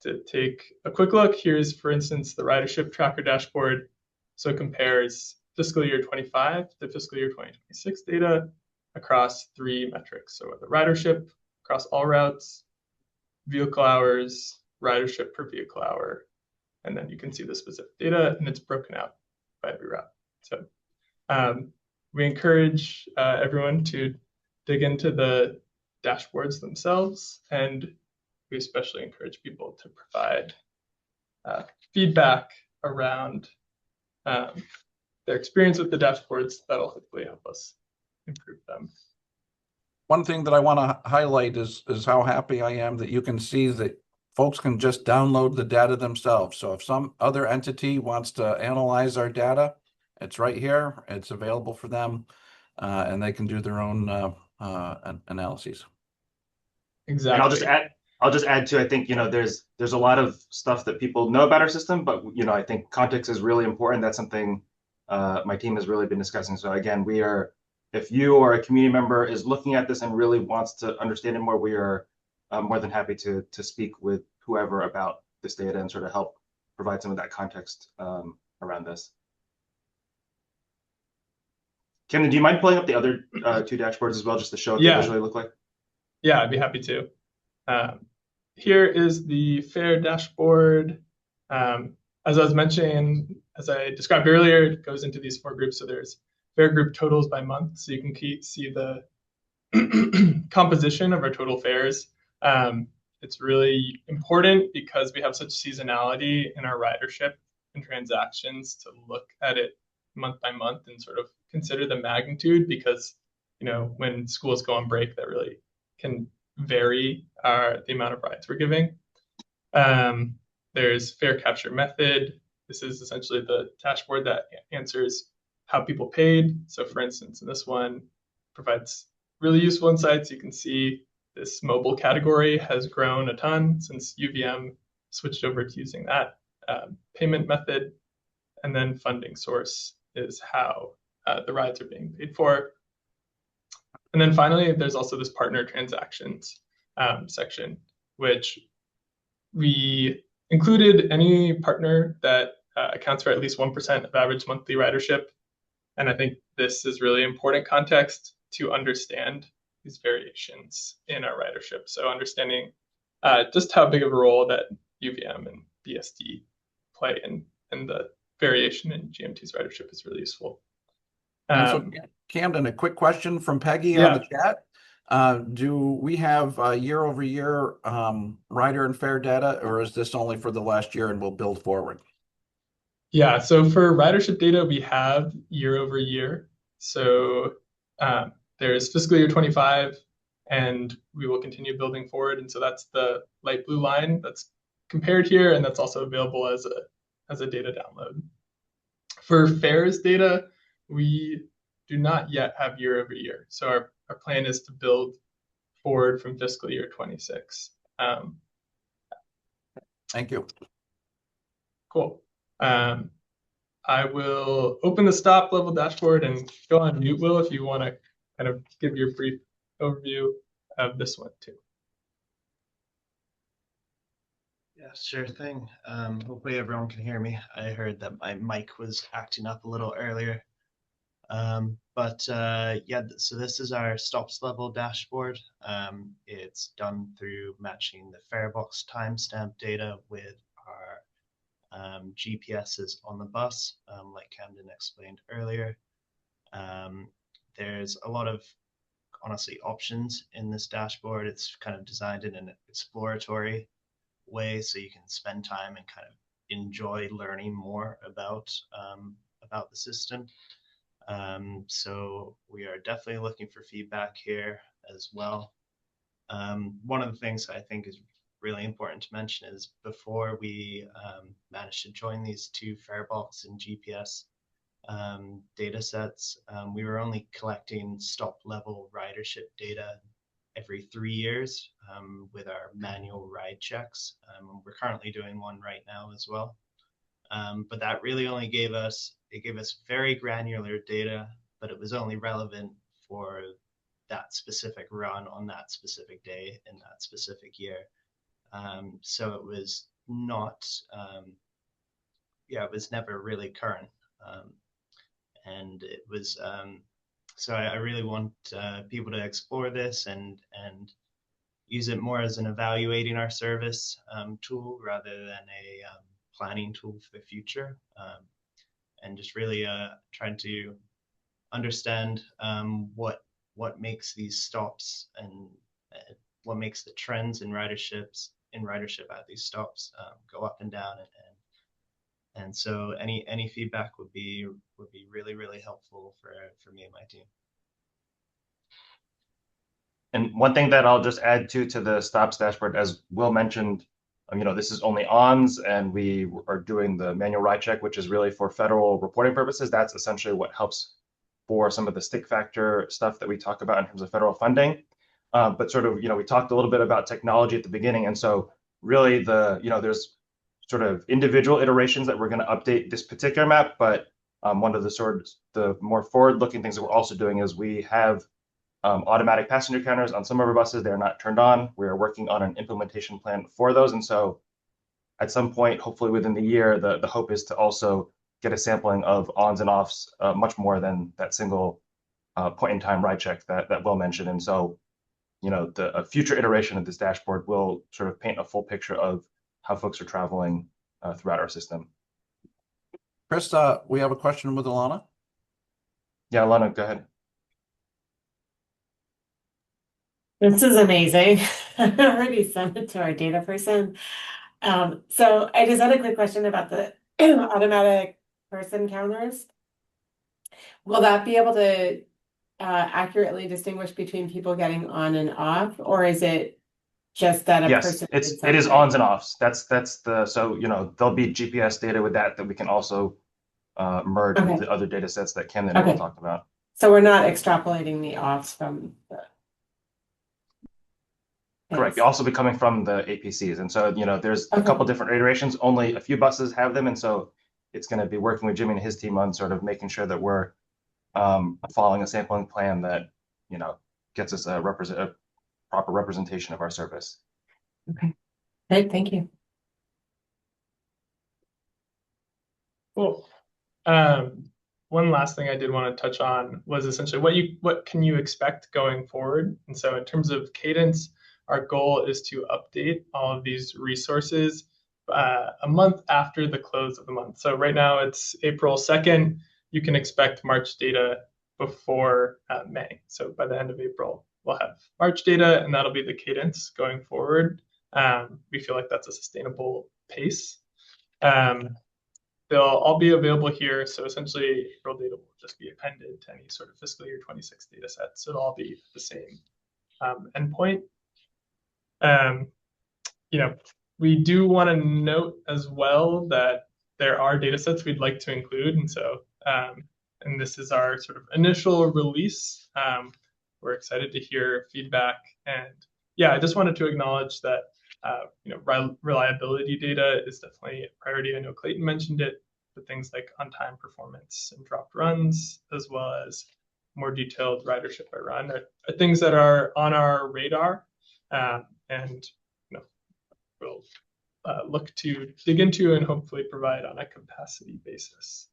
[SPEAKER 9] to take a quick look, here's, for instance, the ridership tracker dashboard. So it compares fiscal year 25 to fiscal year 2026 data across three metrics. So the ridership across all routes, vehicle hours, ridership per vehicle hour, and then you can see the specific data, and it's broken out by every route. So we encourage everyone to dig into the dashboards themselves, and we especially encourage people to provide feedback around their experience with the dashboards. That'll hopefully help us improve them.
[SPEAKER 1] One thing that I want to highlight is how happy I am that you can see that folks can just download the data themselves. So if some other entity wants to analyze our data, it's right here. It's available for them, and they can do their own analyses.
[SPEAKER 9] Exactly.
[SPEAKER 5] And I'll just add to, I think, there's a lot of stuff that people know about our system, but, I think context is really important. That's something my team has really been discussing. So again, if you or a community member is looking at this and really wants to understand it more, we are more than happy to speak with whoever about this data and sort of help provide some of that context around this. Kevin, do you mind pulling up the other two dashboards as well, just to show what they visually look like?
[SPEAKER 9] Yeah, I'd be happy to. here is the fare dashboard. As I was mentioning, as I described earlier, it goes into these 4 groups. So there's fare group totals by month, so you can see the composition of our total fares. It's really important because we have such seasonality in our ridership and transactions to look at it month by month and sort of consider the magnitude, because when schools go on break, that really can vary the amount of rides we're giving. There's fare capture method. This is essentially the dashboard that answers how people paid. So for instance, in this one, provides really useful insights. You can see this mobile category has grown a ton since UVM switched over to using that payment method. And then funding source is how the rides are being paid for. And then finally, there's also this partner transactions section, which we included any partner that accounts for at least 1% of average monthly ridership. And I think this is really important context to understand these variations in our ridership. So understanding just how big of a role that UVM and BSD play in the variation in GMT's ridership is really useful.
[SPEAKER 1] So Camden, a quick question from Peggy on the chat. Do we have year-over-year rider and fare data, or is this only for the last year and we'll build forward?
[SPEAKER 9] Yeah, so for ridership data, we have year over year. So there's fiscal year 25, and we will continue building forward. And so that's the light blue line that's compared here, and that's also available as a data download. For fares data, we do not yet have year over year. So our plan is to build forward from fiscal year 26.
[SPEAKER 1] Thank you.
[SPEAKER 9] Cool. I will open the stop level dashboard and go on mute, Will, if you want to kind of give your brief overview of this one too.
[SPEAKER 10] Yeah, sure thing. Hopefully everyone can hear me. I heard that my mic was acting up a little earlier. Yeah, so this is our stops level dashboard. It's done through matching the farebox timestamp data with our GPSs on the bus, like Camden explained earlier. There's a lot of, honestly, options in this dashboard. It's kind of designed in an exploratory way, so you can spend time and kind of enjoy learning more about the system. So we are definitely looking for feedback here as well. One of the things I think is really important to mention is before we managed to join these 2 farebox and GPS data sets, we were only collecting stop level ridership data every 3 years with our manual ride checks. We're currently doing one right now as well. But that really only gave us very granular data, but it was only relevant for that specific run on that specific day in that specific year. So it was not, it was never really current. And it was, so I really want people to explore this and use it more as an evaluating our service tool rather than a planning tool for the future. And just really trying to understand what makes these stops and what makes the trends in ridership at these stops go up and down, and so any feedback would be really helpful for me and my team.
[SPEAKER 5] And one thing that I'll just add to the stops dashboard, as Will mentioned, this is only ONS, and we are doing the manual ride check, which is really for federal reporting purposes. That's essentially what helps for some of the stick factor stuff that we talk about in terms of federal funding. But sort of, we talked a little bit about technology at the beginning. And so really there's sort of individual iterations that we're going to update this particular map. But one of the more forward-looking things that we're also doing is we have automatic passenger counters on some of our buses. They're not turned on. We're working on an implementation plan for those. And so at some point, hopefully within the year, the hope is to also get a sampling of ons and offs much more than that single point in time ride check that Will mentioned. And so, a future iteration of this dashboard will sort of paint a full picture of how folks are traveling throughout our system.
[SPEAKER 1] Chris, we have a question with Alana.
[SPEAKER 5] Yeah, Alana, go ahead.
[SPEAKER 12] This is amazing. I already sent it to our data person. So I just had a quick question about the automatic person counters. Will that be able to accurately distinguish between people getting on and off, or is it just that a
[SPEAKER 5] Yes,
[SPEAKER 12] person
[SPEAKER 5] it is ons and offs. That's so there'll be GPS data with that we can also merge with the other data sets that Kim and I will talk about.
[SPEAKER 12] So we're not extrapolating the offs from the
[SPEAKER 5] Correct. You'll also be coming from the APCs. And so, there's a couple different iterations. Only a few buses have them. And so it's going to be working with Jimmy and his team on sort of making sure that we're following a sampling plan that, gets us a proper representation of our service.
[SPEAKER 12] Okay. Great. Thank you.
[SPEAKER 9] Cool. One last thing I did want to touch on was essentially what can you expect going forward? And so in terms of cadence, our goal is to update all of these resources a month after the close of the month. So right now it's April 2nd. You can expect March data before May. So by the end of April, we'll have March data, and that'll be the cadence going forward. We feel like that's a sustainable pace. They'll all be available here. So essentially, April data will just be appended to any sort of fiscal year 26 data set. So it'll all be the same endpoint. We do want to note as well that there are data sets we'd like to include. And so, and this is our sort of initial release. We're excited to hear feedback. And yeah, I just wanted to acknowledge that, reliability data is definitely a priority. I know Clayton mentioned it, but things like on-time performance and dropped runs, as well as more detailed ridership by run are things that are on our radar. And we'll look to dig into and hopefully provide on a capacity basis.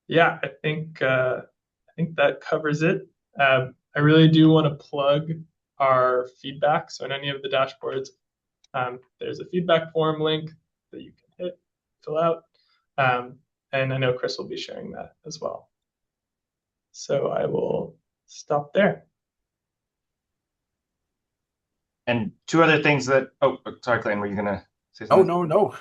[SPEAKER 9] Yeah, I think that covers it. I really do want to plug our feedback. So in any of the dashboards, there's a feedback form link that you can hit, fill out. And I know Chris will be sharing that as well. So I will stop there.
[SPEAKER 5] And two other things that, sorry, Clayton, were you going to say something?
[SPEAKER 1] Oh, no.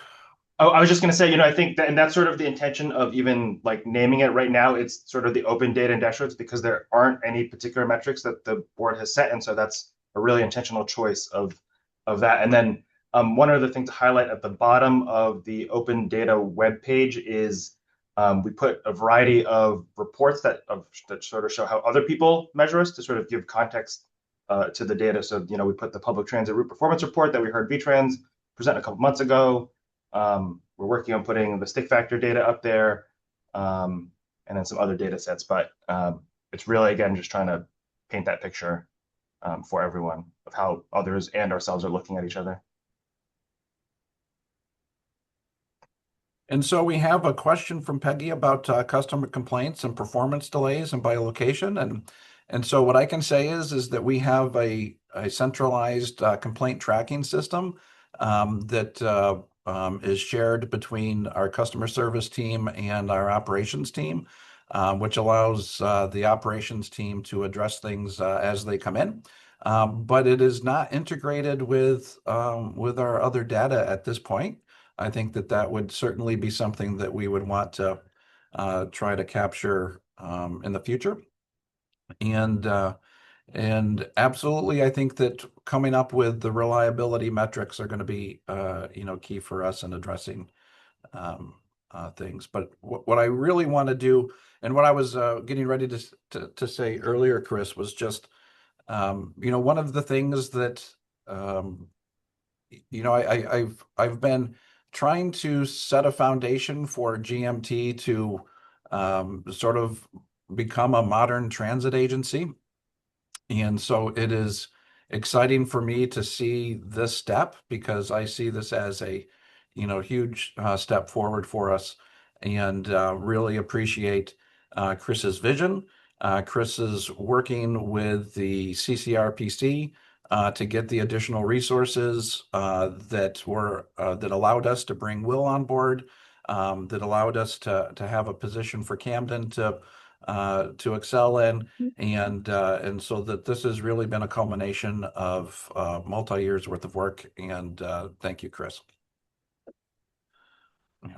[SPEAKER 5] Oh, I was just going to say, I think that, and that's sort of the intention of even like naming it right now. It's sort of the open data and dashboards because there aren't any particular metrics that the board has set. And so that's a really intentional choice of that. And then one other thing to highlight at the bottom of the open data webpage is we put a variety of reports that sort of show how other people measure us to sort of give context to the data. So, we put the public transit route performance report that we heard VTrans present a couple months ago. We're working on putting the stick factor data up there, and then some other data sets. But it's really, again, just trying to paint that picture for everyone of how others and ourselves are looking at each other.
[SPEAKER 1] And so we have a question from Peggy about customer complaints and performance delays and by location. And so what I can say is that we have a centralized complaint tracking system that is shared between our customer service team and our operations team, which allows the operations team to address things as they come in. But it is not integrated with our other data at this point. I think that would certainly be something that we would want to try to capture in the future. And absolutely, I think that coming up with the reliability metrics are going to be, key for us in addressing things. But what I really want to do, and what I was getting ready to say earlier, Chris, was just, one of the things that, I've been trying to set a foundation for GMT to sort of become a modern transit agency. And so it is exciting for me to see this step because I see this as a, huge step forward for us and really appreciate Chris's vision Chris is working with the CCRPC to get the additional resources that allowed us to bring Will on board, that allowed us to have a position for Camden to excel in, and so that this has really been a culmination of multi-years worth of work. And thank you, Chris. Yeah.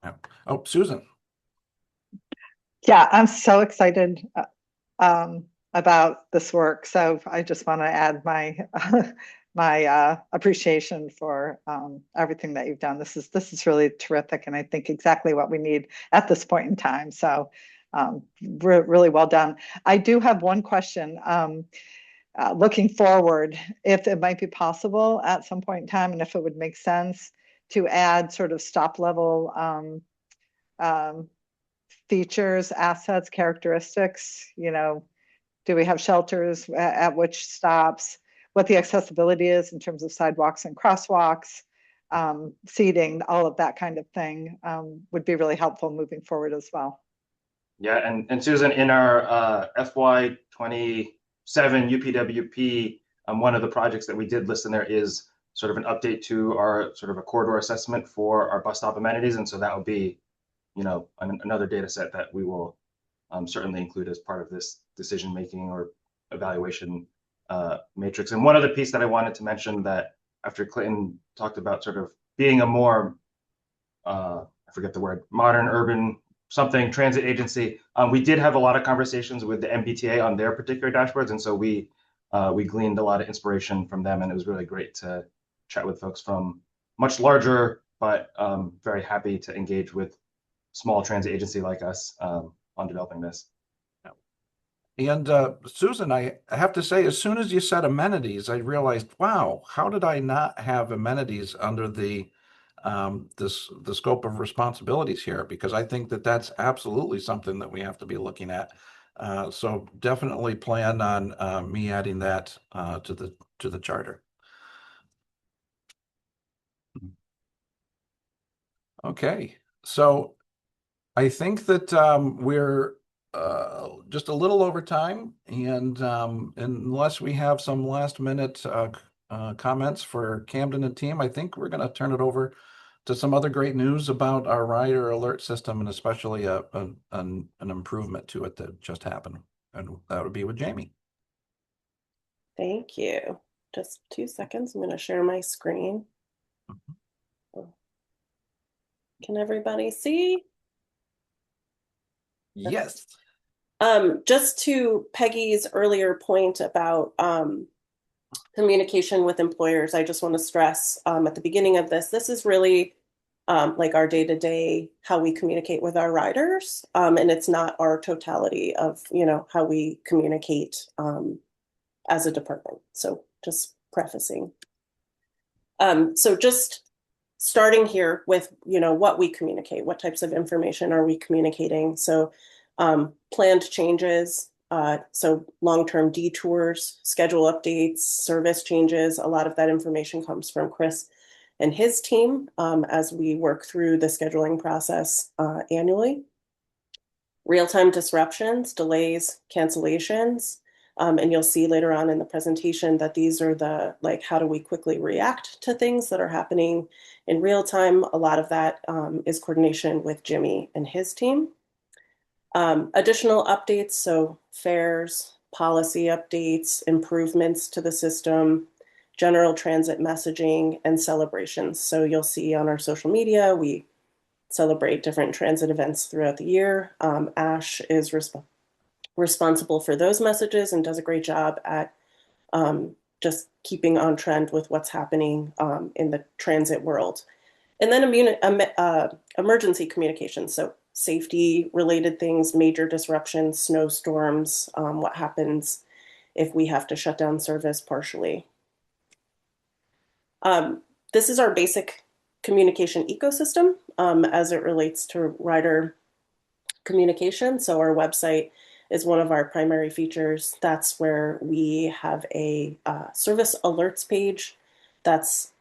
[SPEAKER 1] Yeah. Oh, Susan.
[SPEAKER 13] Yeah, I'm so excited about this work. So I just want to add my appreciation for everything that you've done. This is really terrific, and I think exactly what we need at this point in time. So really well done. I do have one question. Looking forward, if it might be possible at some point in time, and if it would make sense to add sort of stop level features, assets, characteristics, do we have shelters at which stops, what the accessibility is in terms of sidewalks and crosswalks, seating, all of that kind of thing would be really helpful moving forward as well.
[SPEAKER 5] Yeah, and Susan, in our FY27 UPWP, one of the projects that we did list in there is sort of an update to our sort of a corridor assessment for our bus stop amenities. And so that will be, another data set that we will certainly include as part of this decision-making or evaluation matrix. And one other piece that I wanted to mention, that after Clayton talked about sort of being a more, I forget the word, modern urban something transit agency, we did have a lot of conversations with the MBTA on their particular dashboards. And so we gleaned a lot of inspiration from them, and it was really great to chat with folks from much larger, but very happy to engage with small transit agency like us on developing this.
[SPEAKER 1] And Susan, I have to say, as soon as you said amenities, I realized, wow, how did I not have amenities under the scope of responsibilities here? Because I think that that's absolutely something that we have to be looking at. So definitely plan on me adding that to the charter. Okay, so I think that we're just a little over time, and unless we have some last minute comments for Camden and team, I think we're going to turn it over to some other great news about our rider alert system, and especially an improvement to it that just happened. And that would be with Jamie.
[SPEAKER 4] Thank you. Just 2 seconds. I'm going to share my screen. Can everybody see?
[SPEAKER 1] Yes.
[SPEAKER 4] Just to Peggy's earlier point about communication with employers, I just want to stress at the beginning of this is really like our day-to-day, how we communicate with our riders, and it's not our totality of how we communicate as a department. So just prefacing. So just starting here with what we communicate, what types of information are we communicating? So planned changes, so long-term detours, schedule updates, service changes, a lot of that information comes from Chris and his team as we work through the scheduling process annually. Real-time disruptions, delays, cancellations, and you'll see later on in the presentation that these are the, how do we quickly react to things that are happening in real time? A lot of that is coordination with Jimmy and his team. Additional updates, so fares, policy updates, improvements to the system, general transit messaging, and celebrations. So you'll see on our social media, we celebrate different transit events throughout the year. Ash is responsible for those messages and does a great job at just keeping on trend with what's happening in the transit world. And then emergency communication, so safety related things, major disruptions, snowstorms, what happens if we have to shut down service partially. This is our basic communication ecosystem as it relates to rider communication. So our website is one of our primary features. That's where we have a service alerts page that's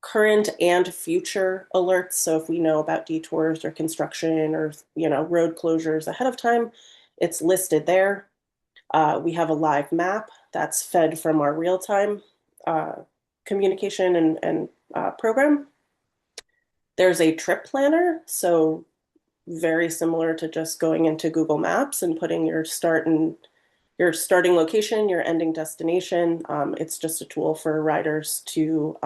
[SPEAKER 4] current and future alerts. So if we know about detours or construction or, road closures ahead of time, it's listed there. We have a live map that's fed from our real-time communication and program. There's a trip planner, so very similar to just going into Google Maps and putting your starting location, your ending destination. It's just a tool for riders to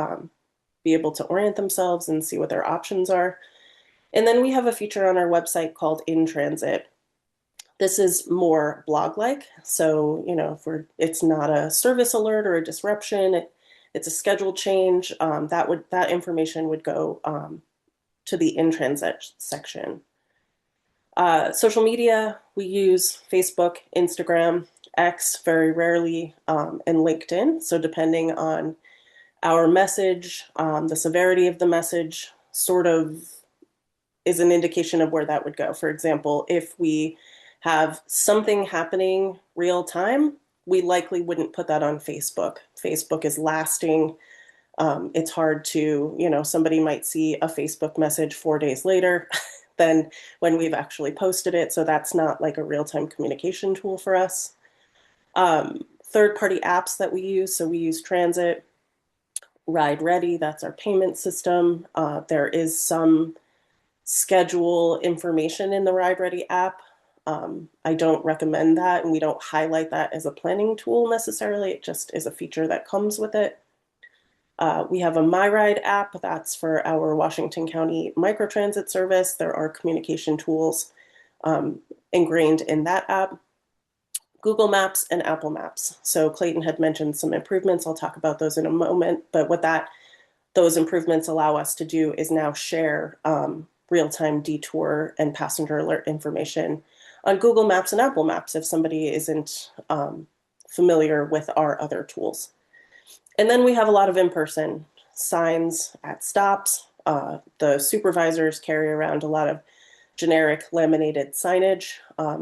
[SPEAKER 4] be able to orient themselves and see what their options are. And then we have a feature on our website called In Transit. This is more blog-like. So, it's not a service alert or a disruption. It's a schedule change. That information would go to the In Transit section. Social media, we use Facebook, Instagram, X very rarely, and LinkedIn. So depending on our message, the severity of the message sort of is an indication of where that would go. For example, if we have something happening real time, we likely wouldn't put that on Facebook. Facebook is lasting. It's hard to, somebody might see a Facebook message 4 days later than when we've actually posted it. So that's not like a real-time communication tool for us. Third-party apps that we use. So we use Transit, Ride Ready, that's our payment system. There is some schedule information in the Ride Ready app. I don't recommend that, and we don't highlight that as a planning tool necessarily. It just is a feature that comes with it. We have a MyRide app that's for our Washington County microtransit service. There are communication tools ingrained in that app. Google Maps and Apple Maps. So Clayton had mentioned some improvements. I'll talk about those in a moment. But what those improvements allow us to do is now share real-time detour and passenger alert information on Google Maps and Apple Maps if somebody isn't familiar with our other tools. And then we have a lot of in-person signs at stops. The supervisors carry around a lot of generic laminated signage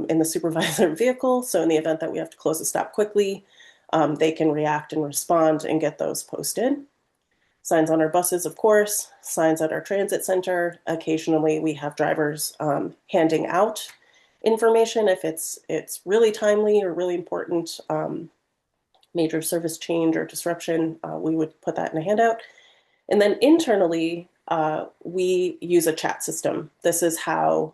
[SPEAKER 4] in the supervisor vehicle. So in the event that we have to close a stop quickly, they can react and respond and get those posted. Signs on our buses, of course, signs at our transit center. Occasionally we have drivers handing out information if it's really timely or really important, major service change or disruption, we would put that in a handout. And then internally, we use a chat system. This is how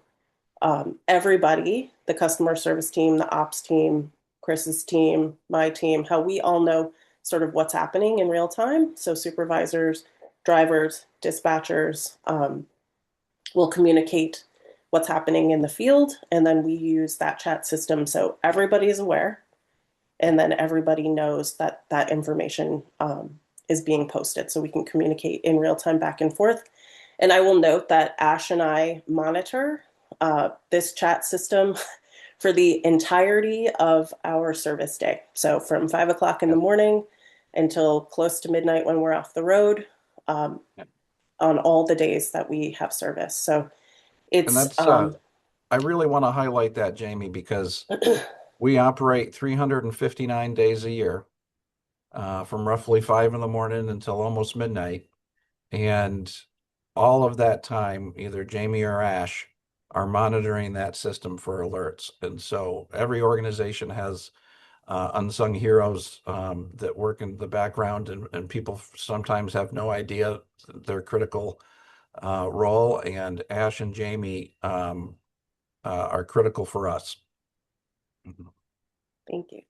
[SPEAKER 4] everybody, the customer service team, the ops team, Chris's team, my team, how we all know sort of what's happening in real time. So supervisors, drivers, dispatchers will communicate what's happening in the field. And then we use that chat system so everybody is aware. And then everybody knows that that information is being posted. So we can communicate in real time back and forth. And I will note that Ash and I monitor this chat system for the entirety of our service day. So from 5 o'clock in the morning until close to midnight when we're off the road, on all the days that we have service. So it's
[SPEAKER 1] And that's I really want to highlight that, Jamie, because we operate 359 days a year, from roughly 5 in the morning until almost midnight. And all of that time, either Jamie or Ash are monitoring that system for alerts. And so every organization has unsung heroes that work in the background, and people sometimes have no idea their critical role. And Ash and Jamie are critical for us.
[SPEAKER 4] Thank you.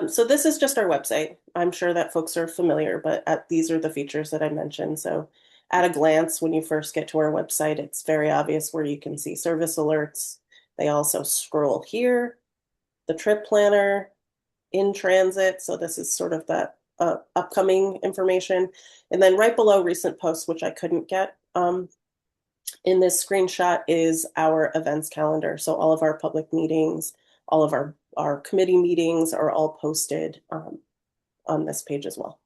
[SPEAKER 4] So this is just our website. I'm sure that folks are familiar, but these are the features that I mentioned. So at a glance, when you first get to our website, it's very obvious where you can see service alerts. They also scroll here, the trip planner, in transit. So this is sort of that upcoming information. And then right below recent posts, which I couldn't get in this screenshot, is our events calendar. So all of our public meetings, all of our committee meetings are all posted on this page as well.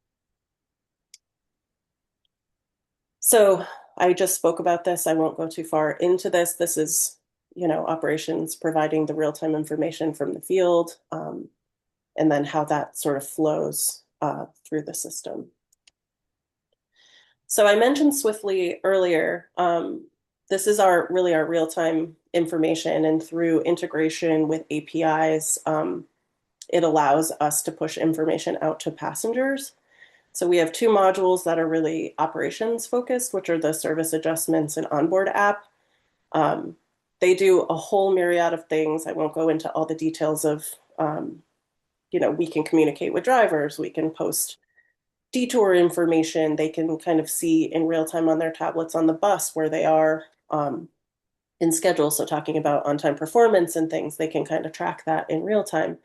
[SPEAKER 4] So I just spoke about this. I won't go too far into this. This is, operations providing the real-time information from the field, and then how that sort of flows through the system. So I mentioned Swiftly earlier. This is our real-time information, and through integration with APIs, it allows us to push information out to passengers. So we have two modules that are really operations focused, which are the service adjustments and onboard app. They do a whole myriad of things. I won't go into all the details of, we can communicate with drivers, we can post detour information, they can kind of see in real time on their tablets on the bus where they are in schedule. So talking about on-time performance and things, they can kind of track that in real time.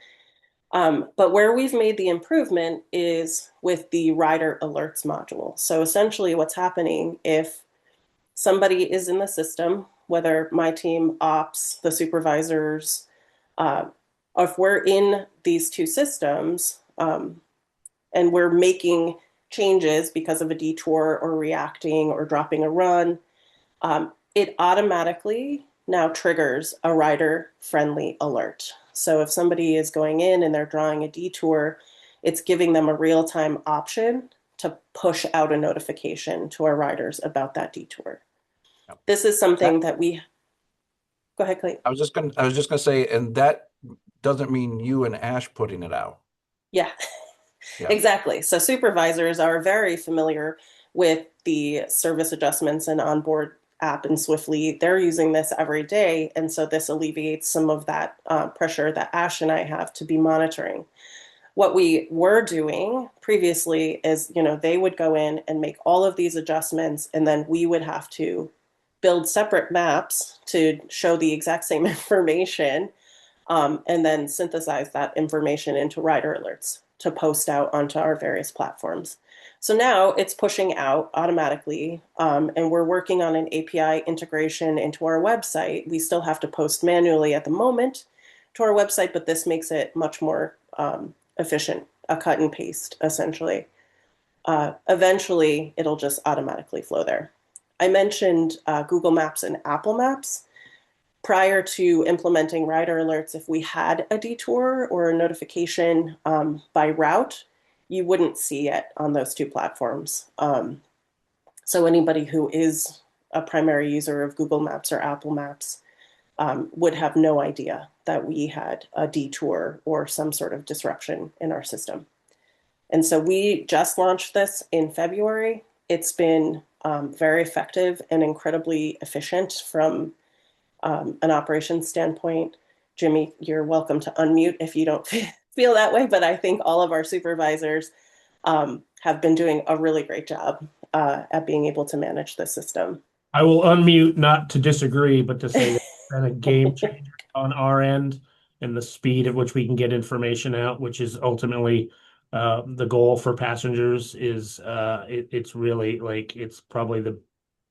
[SPEAKER 4] But where we've made the improvement is with the rider alerts module. So essentially what's happening if somebody is in the system, whether my team, ops, the supervisors, if we're in these two systems and we're making changes because of a detour or reacting or dropping a run, it automatically now triggers a rider-friendly alert. So if somebody is going in and they're drawing a detour, it's giving them a real-time option to push out a notification to our riders about that detour. Yep. This is something that we... Go ahead, Clayton.
[SPEAKER 1] I was just gonna say, and that doesn't mean you and Ash putting it out.
[SPEAKER 4] Yeah, yeah. Exactly. So supervisors are very familiar with the service adjustments and onboard app in Swiftly. They're using this every day. And so this alleviates some of that pressure that Ash and I have to be monitoring. What we were doing previously is, they would go in and make all of these adjustments, and then we would have to build separate maps to show the exact same information, and then synthesize that information into rider alerts to post out onto our various platforms. So now it's pushing out automatically, and we're working on an API integration into our website. We still have to post manually at the moment to our website, but this makes it much more efficient, a cut and paste, essentially. Eventually, it'll just automatically flow there. I mentioned Google Maps and Apple Maps. Prior to implementing rider alerts, if we had a detour or a notification by route, you wouldn't see it on those two platforms. So anybody who is a primary user of Google Maps or Apple Maps would have no idea that we had a detour or some sort of disruption in our system. And so we just launched this in February. It's been very effective and incredibly efficient from an operations standpoint. Jimmy, you're welcome to unmute if you don't feel that way, but I think all of our supervisors have been doing a really great job at being able to manage the system.
[SPEAKER 6] I will unmute, not to disagree, but to say that it's been a game changer on our end and the speed at which we can get information out, which is ultimately the goal for passengers. Is it's really it's probably the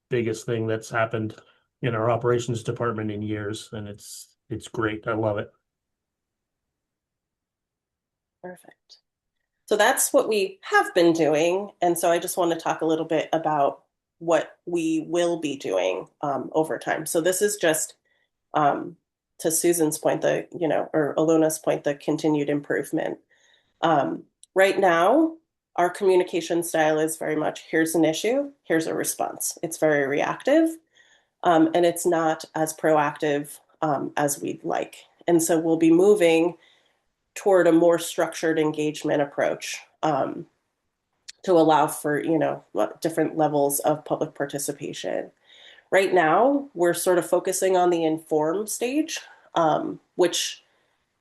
[SPEAKER 6] biggest thing that's happened in our operations department in years, and it's great. I love it.
[SPEAKER 4] Perfect. So that's what we have been doing, and so I just want to talk a little bit about what we will be doing over time. So this is just to Susan's point, or Alona's point, the continued improvement. Right now, our communication style is very much, here's an issue, here's a response. It's very reactive, and it's not as proactive as we'd like. And so we'll be moving toward a more structured engagement approach to allow for, different levels of public participation. Right now, we're sort of focusing on the inform stage, which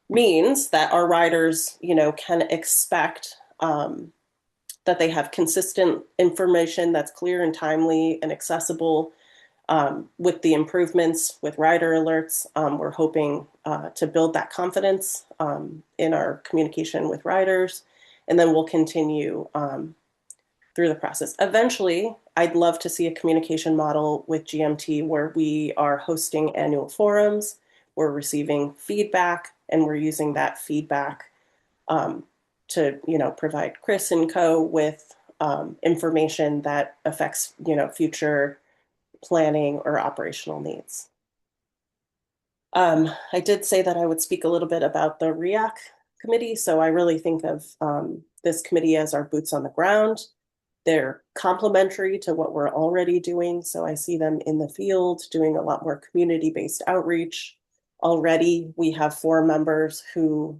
[SPEAKER 4] means that our riders, can expect that they have consistent information that's clear and timely and accessible. With the improvements with rider alerts, we're hoping to build that confidence in our communication with riders, and then we'll continue through the process. Eventually, I'd love to see a communication model with GMT where we are hosting annual forums, we're receiving feedback, and we're using that feedback to provide Chris and co with information that affects future planning or operational needs. I did say that I would speak a little bit about the REAC committee. So I really think of this committee as our boots on the ground. They're complementary to what we're already doing. So I see them in the field doing a lot more community-based outreach. Already, we have 4 members who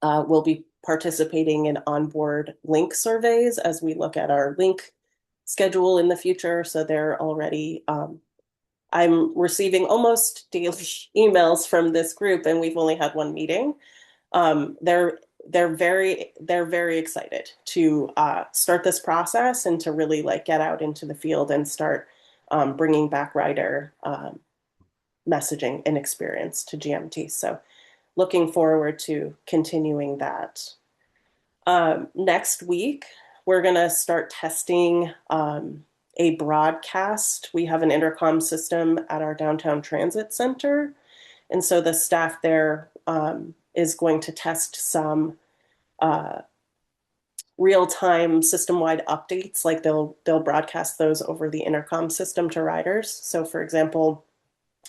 [SPEAKER 4] will be participating in onboard link surveys as we look at our link schedule in the future. So they're already, I'm receiving almost daily emails from this group, and we've only had 1 meeting. They're very excited to start this process and to really like get out into the field and start bringing back rider messaging and experience to GMT. So looking forward to continuing that. Next week, we're going to start testing a broadcast. We have an intercom system at our downtown transit center. And so the staff there is going to test some real-time system-wide updates. Like they'll broadcast those over the intercom system to riders. So for example,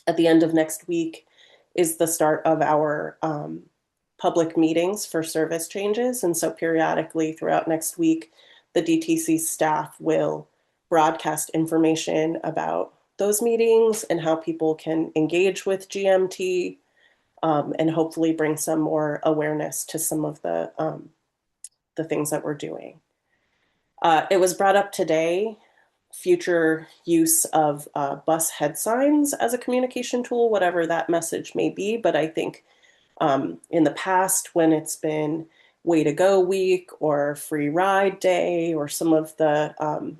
[SPEAKER 4] at the end of next week is the start of our public meetings for service changes. And so periodically throughout next week, the DTC staff will broadcast information about those meetings and how people can engage with GMT, and hopefully bring some more awareness to some of the things that we're doing. It was brought up today, future use of bus head signs as a communication tool, whatever that message may be. But I think in the past, when it's been Way to Go Week or Free Ride Day or some of the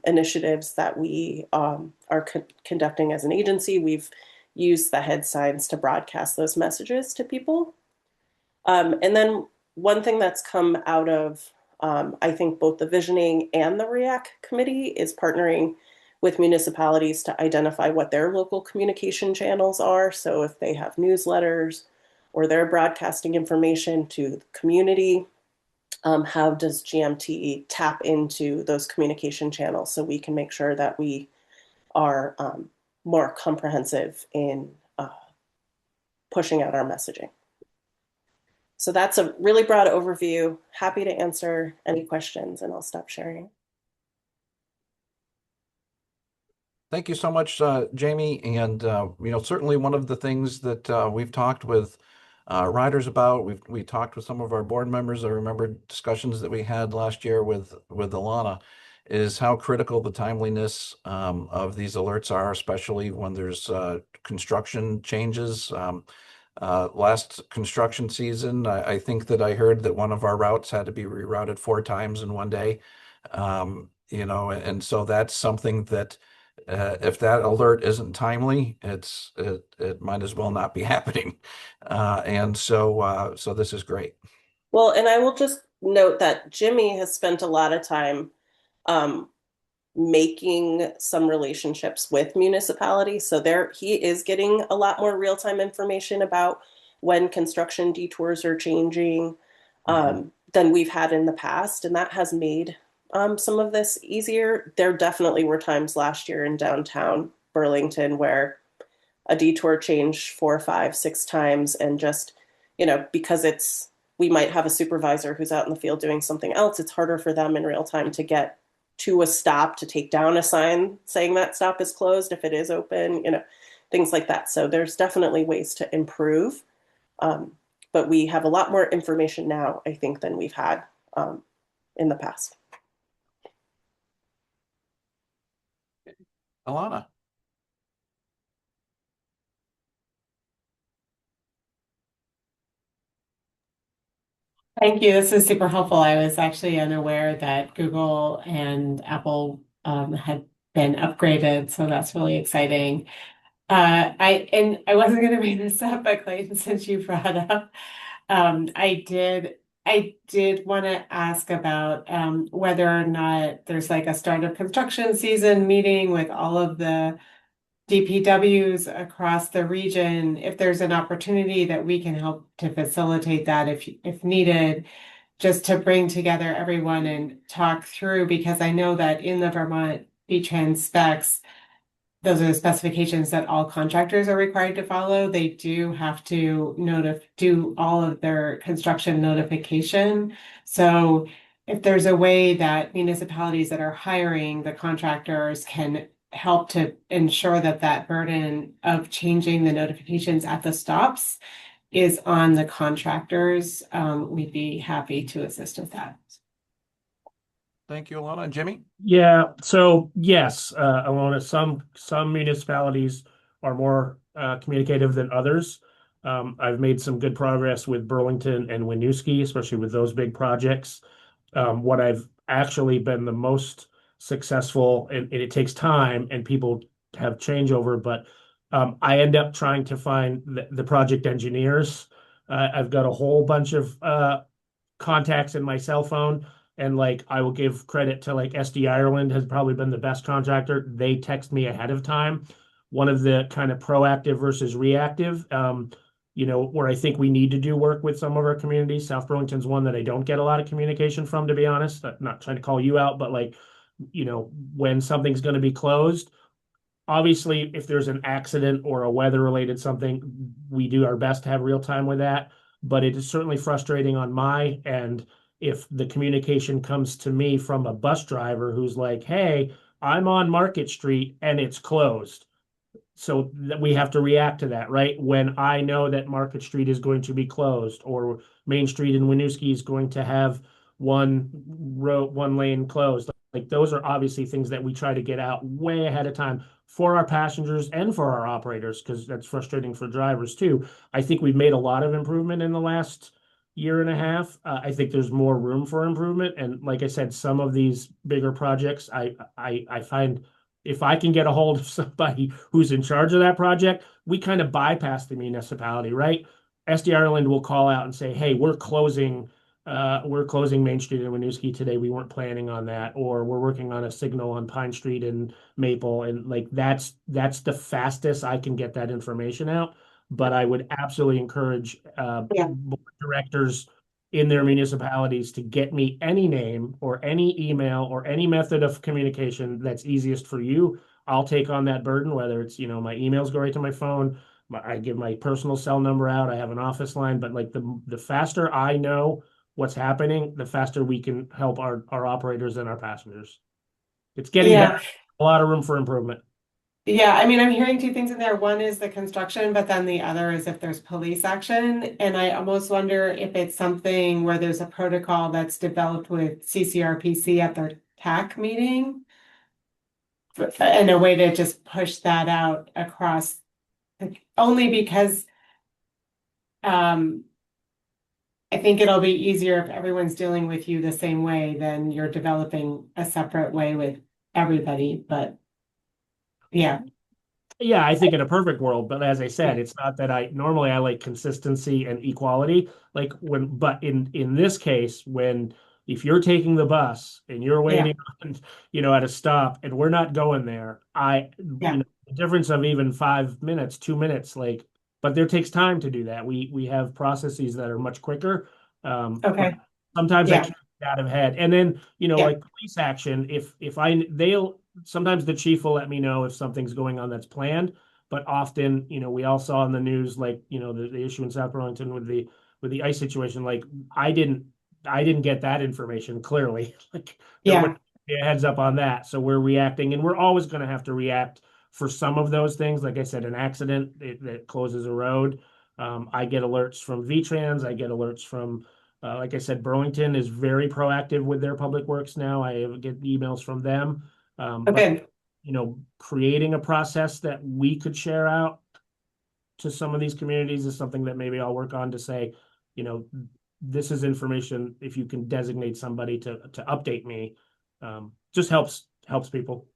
[SPEAKER 4] initiatives that we are conducting as an agency, we've used the head signs to broadcast those messages to people. And then one thing that's come out of, I think, both the Visioning and the REAC committee is partnering with municipalities to identify what their local communication channels are. So if they have newsletters or they're broadcasting information to the community, how does GMT tap into those communication channels so we can make sure that we are more comprehensive in pushing out our messaging. So that's a really broad overview. Happy to answer any questions, and I'll stop sharing.
[SPEAKER 1] Thank you so much, Jamie. And certainly one of the things that we've talked with riders about, we talked with some of our board members. I remember discussions that we had last year with Alana, is how critical the timeliness of these alerts are, especially when there's construction changes. Last construction season, I think that I heard that one of our routes had to be rerouted 4 times in one day. And so that's something that if that alert isn't timely, it might as well not be happening. And so this is great.
[SPEAKER 4] Well, and I will just note that Jimmy has spent a lot of time making some relationships with municipalities. So he is getting a lot more real-time information about when construction detours are changing than we've had in the past. And that has made some of this easier. There definitely were times last year in downtown Burlington where a detour changed 4, 5, 6 times. And just, because we might have a supervisor who's out in the field doing something else, it's harder for them in real time to get to a stop, to take down a sign saying that stop is closed if it is open, things like that. So there's definitely ways to improve. But we have a lot more information now, I think, than we've had in the past.
[SPEAKER 1] Alana.
[SPEAKER 12] Thank you. This is super helpful. I was actually unaware that Google and Apple had been upgraded, so that's really exciting. I wasn't going to bring this up, but Clayton, since you brought up, I did want to ask about whether or not there's like a start of construction season meeting with all of the DPWs across the region, if there's an opportunity that we can help to facilitate that if needed, just to bring together everyone and talk through, because I know that in the Vermont V-Trans specs, those are the specifications that all contractors are required to follow. They do have to do all of their construction notification. So if there's a way that municipalities that are hiring the contractors can help to ensure that that burden of changing the notifications at the stops is on the contractors, we'd be happy to assist with that.
[SPEAKER 1] Thank you, Alana. Jimmy?
[SPEAKER 6] Yeah, so yes, Alona, some municipalities are more communicative than others. I've made some good progress with Burlington and Winooski, especially with those big projects. What I've actually been the most successful, and it takes time and people have changeover, but I end up trying to find the project engineers. I've got a whole bunch of contacts in my cell phone. And like I will give credit to like SD Ireland has probably been the best contractor. They text me ahead of time. One of the kind of proactive versus reactive, where I think we need to do work with some of our communities. South Burlington's one that I don't get a lot of communication from, to be honest. I'm not trying to call you out, but like, when something's going to be closed, obviously, if there's an accident or a weather-related something, we do our best to have real time with that. But it is certainly frustrating on my end if the communication comes to me from a bus driver who's like, hey, I'm on Market Street and it's closed. So that we have to react to that, right? When I know that Market Street is going to be closed, or Main Street in Winooski is going to have one lane closed. Like those are obviously things that we try to get out way ahead of time for our passengers and for our operators, because that's frustrating for drivers too. I think we've made a lot of improvement in the last year and a half. I think there's more room for improvement. And like I said, some of these bigger projects, I find if I can get a hold of somebody who's in charge of that project, we kind of bypass the municipality, right? SD Ireland will call out and say, hey, we're closing Main Street in Winooski today. We weren't planning on that. Or we're working on a signal on Pine Street in Maple. And like that's the fastest I can get that information out. But I would absolutely encourage board directors in their municipalities to get me any name or any email or any method of communication that's easiest for you. I'll take on that burden, whether it's, my emails go right to my phone. I give my personal cell number out. I have an office line, but like the faster I know what's happening, the faster we can help our operators and our passengers. It's getting better. A lot of room for improvement.
[SPEAKER 12] Yeah, I mean, I'm hearing two things in there. One is the construction, but then the other is if there's police action. And I almost wonder if it's something where there's a protocol that's developed with CCRPC at their TAC meeting, and a way to just push that out across, only because I think it'll be easier if everyone's dealing with you the same way than you're developing a separate way with everybody. But yeah,
[SPEAKER 6] I think in a perfect world, but as I said, it's not that I like consistency and equality. Like but in this case, if you're taking the bus and you're waiting on, at a stop and we're not going there, the difference of even 5 minutes, 2 minutes, like, but there takes time to do that. We have processes that are much quicker.
[SPEAKER 12] Okay.
[SPEAKER 6] Sometimes I can't get out of head. And then, like police action, sometimes the chief will let me know if something's going on that's planned, but often, we all saw in the news, like, the issue in South Burlington with the ice situation. Like I didn't get that information clearly. Like a heads up on that. So we're reacting, and we're always going to have to react for some of those things. Like I said, an accident that closes a road. I get alerts from VTrans. I get alerts from, like I said, Burlington is very proactive with their public works now. I get emails from them. But, creating a process that we could share out to some of these communities is something that maybe I'll work on to say, this is information. If you can designate somebody to update me, just helps people.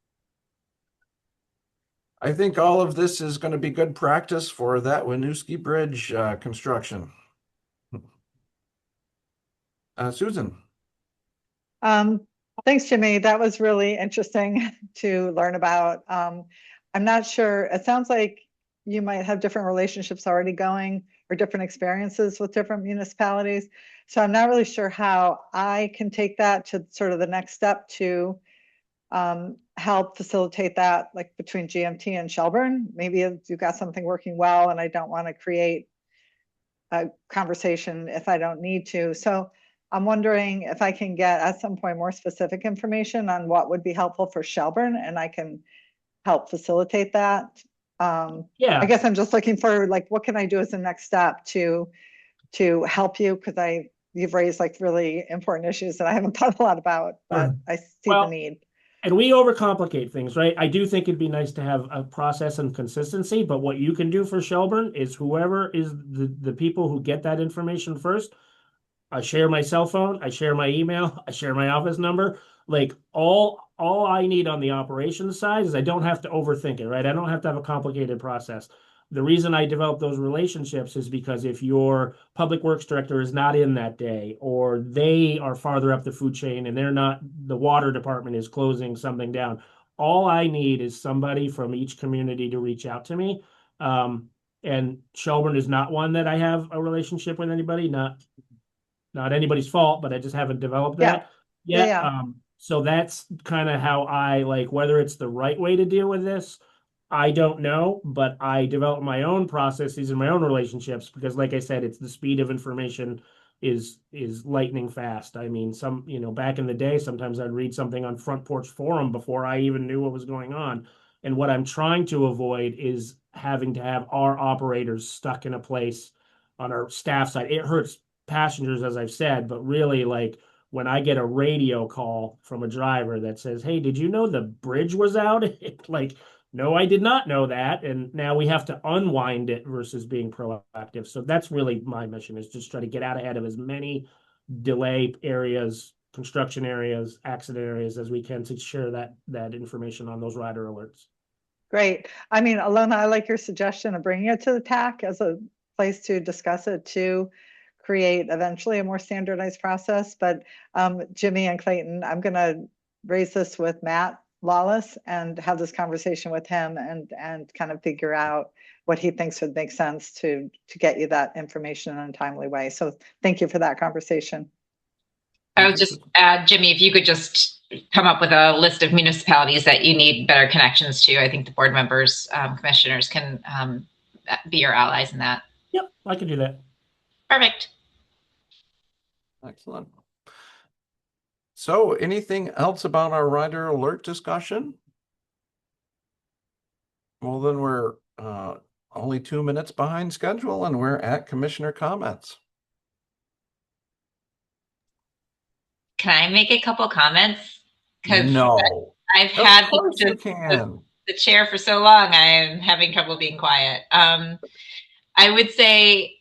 [SPEAKER 1] I think all of this is going to be good practice for that Winooski Bridge construction. Susan.
[SPEAKER 13] Thanks, Jimmy. That was really interesting to learn about. I'm not sure. It sounds like you might have different relationships already going or different experiences with different municipalities. So I'm not really sure how I can take that to sort of the next step to help facilitate that, like between GMT and Shelburne. Maybe you've got something working well and I don't want to create a conversation if I don't need to. So I'm wondering if I can get at some point more specific information on what would be helpful for Shelburne, and I can help facilitate that.
[SPEAKER 6] Yeah.
[SPEAKER 13] I guess I'm just looking for like, what can I do as a next step to help you? Because you've raised like really important issues that I haven't thought a lot about, but I see the need.
[SPEAKER 6] And we overcomplicate things, right? I do think it'd be nice to have a process and consistency, but what you can do for Shelburne is whoever is the people who get that information first, I share my cell phone, I share my email, I share my office number. Like all I need on the operations side is I don't have to overthink it, right? I don't have to have a complicated process. The reason I develop those relationships is because if your public works director is not in that day, or they are farther up the food chain and they're not, the water department is closing something down, all I need is somebody from each community to reach out to me. And Shelburne is not one that I have a relationship with anybody, not anybody's fault, but I just haven't developed that yet.
[SPEAKER 13] Yeah.
[SPEAKER 6] So that's kind of how I like, whether it's the right way to deal with this, I don't know, but I develop my own processes and my own relationships because, like I said, it's the speed of information is lightning fast. I mean, back in the day, sometimes I'd read something on Front Porch Forum before I even knew what was going on. And what I'm trying to avoid is having to have our operators stuck in a place on our staff side. It hurts passengers, as I've said, but really, like, when I get a radio call from a driver that says, "Hey, did you know the bridge was out?" Like, no, I did not know that. And now we have to unwind it versus being proactive. So that's really my mission, is just try to get out ahead of as many delay areas, construction areas, accident areas as we can to share that information on those rider alerts.
[SPEAKER 13] Great. I mean, Alona, I like your suggestion of bringing it to the TAC as a place to discuss it, to create eventually a more standardized process. But Jimmy and Clayton, I'm going to raise this with Matt Lawless and have this conversation with him and kind of figure out what he thinks would make sense to get you that information in a timely way. So thank you for that conversation.
[SPEAKER 2] I would just add, Jimmy, if you could just come up with a list of municipalities that you need better connections to. I think the board members, commissioners can be your allies in that.
[SPEAKER 6] Yep, I can do that.
[SPEAKER 2] Perfect.
[SPEAKER 1] Excellent. So anything else about our rider alert discussion? Well, then we're only 2 minutes behind schedule and we're at commissioner comments.
[SPEAKER 2] Can I make a couple comments? Because
[SPEAKER 1] no,
[SPEAKER 2] I've had
[SPEAKER 1] the
[SPEAKER 2] chair for so long, I am having trouble being quiet. I would say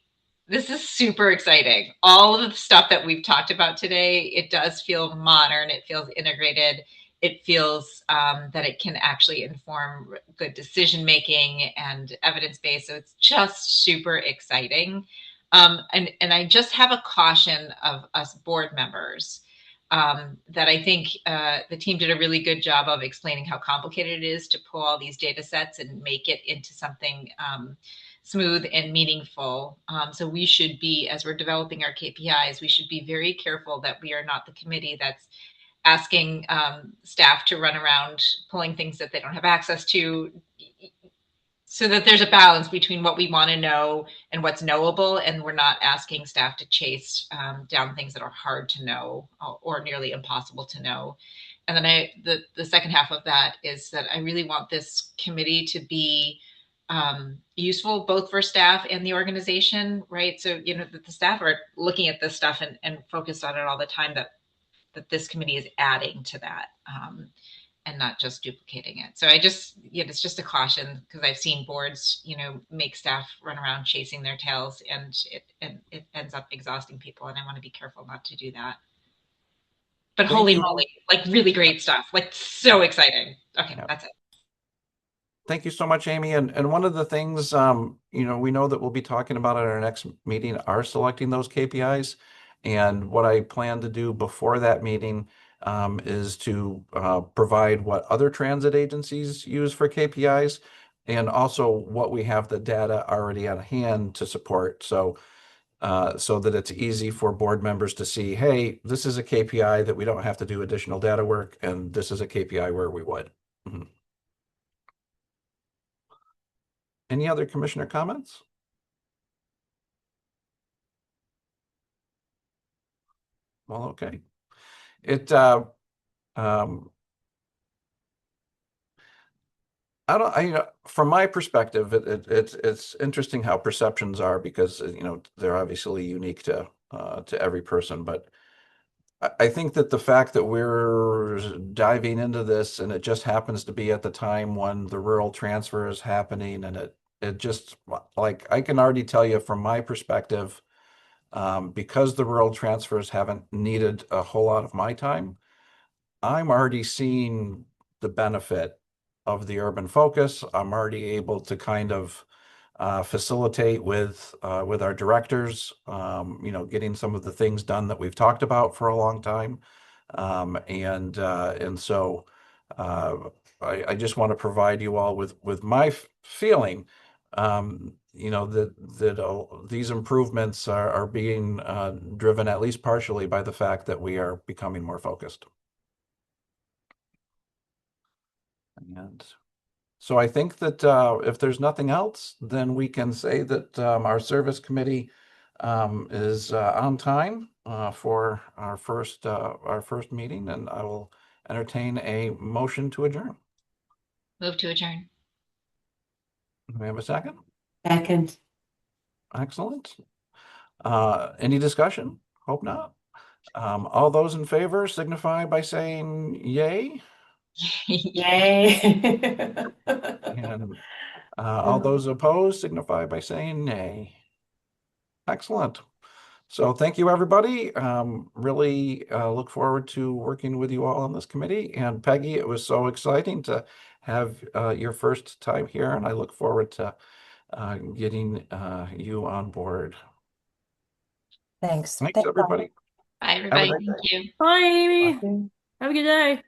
[SPEAKER 2] this is super exciting. All of the stuff that we've talked about today, it does feel modern. It feels integrated. It feels that it can actually inform good decision-making and evidence-based. So it's just super exciting. And I just have a caution of us board members that I think the team did a really good job of explaining how complicated it is to pull all these data sets and make it into something smooth and meaningful. So we should be, as we're developing our KPIs, we should be very careful that we are not the committee that's asking staff to run around pulling things that they don't have access to, so that there's a balance between what we want to know and what's knowable, and we're not asking staff to chase down things that are hard to know or nearly impossible to know. And then the second half of that is that I really want this committee to be useful both for staff and the organization, right? So, that the staff are looking at this stuff and focused on it all the time, that this committee is adding to that and not just duplicating it. So it's just a caution, because I've seen boards, make staff run around chasing their tails, and it ends up exhausting people. And I want to be careful not to do that. But holy moly, like really great stuff, like so exciting. Okay, that's it.
[SPEAKER 1] Thank you so much, Amy. And one of the things, we know that we'll be talking about at our next meeting are selecting those KPIs. And what I plan to do before that meeting is to provide what other transit agencies use for KPIs, and also what we have the data already on hand to support. So that it's easy for board members to see, hey, this is a KPI that we don't have to do additional data work, and this is a KPI where we would. Mm-hmm. Any other commissioner comments? Well, okay. From my perspective, it's interesting how perceptions are, because they're obviously unique to every person. But I think that the fact that we're diving into this, and it just happens to be at the time when the rural transfer is happening, and it just, like, I can already tell you from my perspective, because the rural transfers haven't needed a whole lot of my time, I'm already seeing the benefit of the urban focus. I'm already able to kind of facilitate with our directors, getting some of the things done that we've talked about for a long time. And so I just want to provide you all with my feeling, that these improvements are being driven at least partially by the fact that we are becoming more focused. And so I think that if there's nothing else, then we can say that our service committee is on time for our first meeting, and I will entertain a motion to adjourn.
[SPEAKER 2] Move to adjourn.
[SPEAKER 1] Do we have a second?
[SPEAKER 12] Second.
[SPEAKER 1] Excellent. Any discussion? Hope not. All those in favor signify by saying yay.
[SPEAKER 12] Yay.
[SPEAKER 1] And all those opposed signify by saying nay. Excellent. So thank you, everybody. Really look forward to working with you all on this committee. And Peggy, it was so exciting to have your first time here, and I look forward to getting you on board.
[SPEAKER 11] Thanks.
[SPEAKER 1] Thanks, everybody.
[SPEAKER 2] Bye, everybody.
[SPEAKER 1] Have a great
[SPEAKER 2] Thank
[SPEAKER 1] day.
[SPEAKER 2] you.
[SPEAKER 3] Bye, Amy. Have a good day.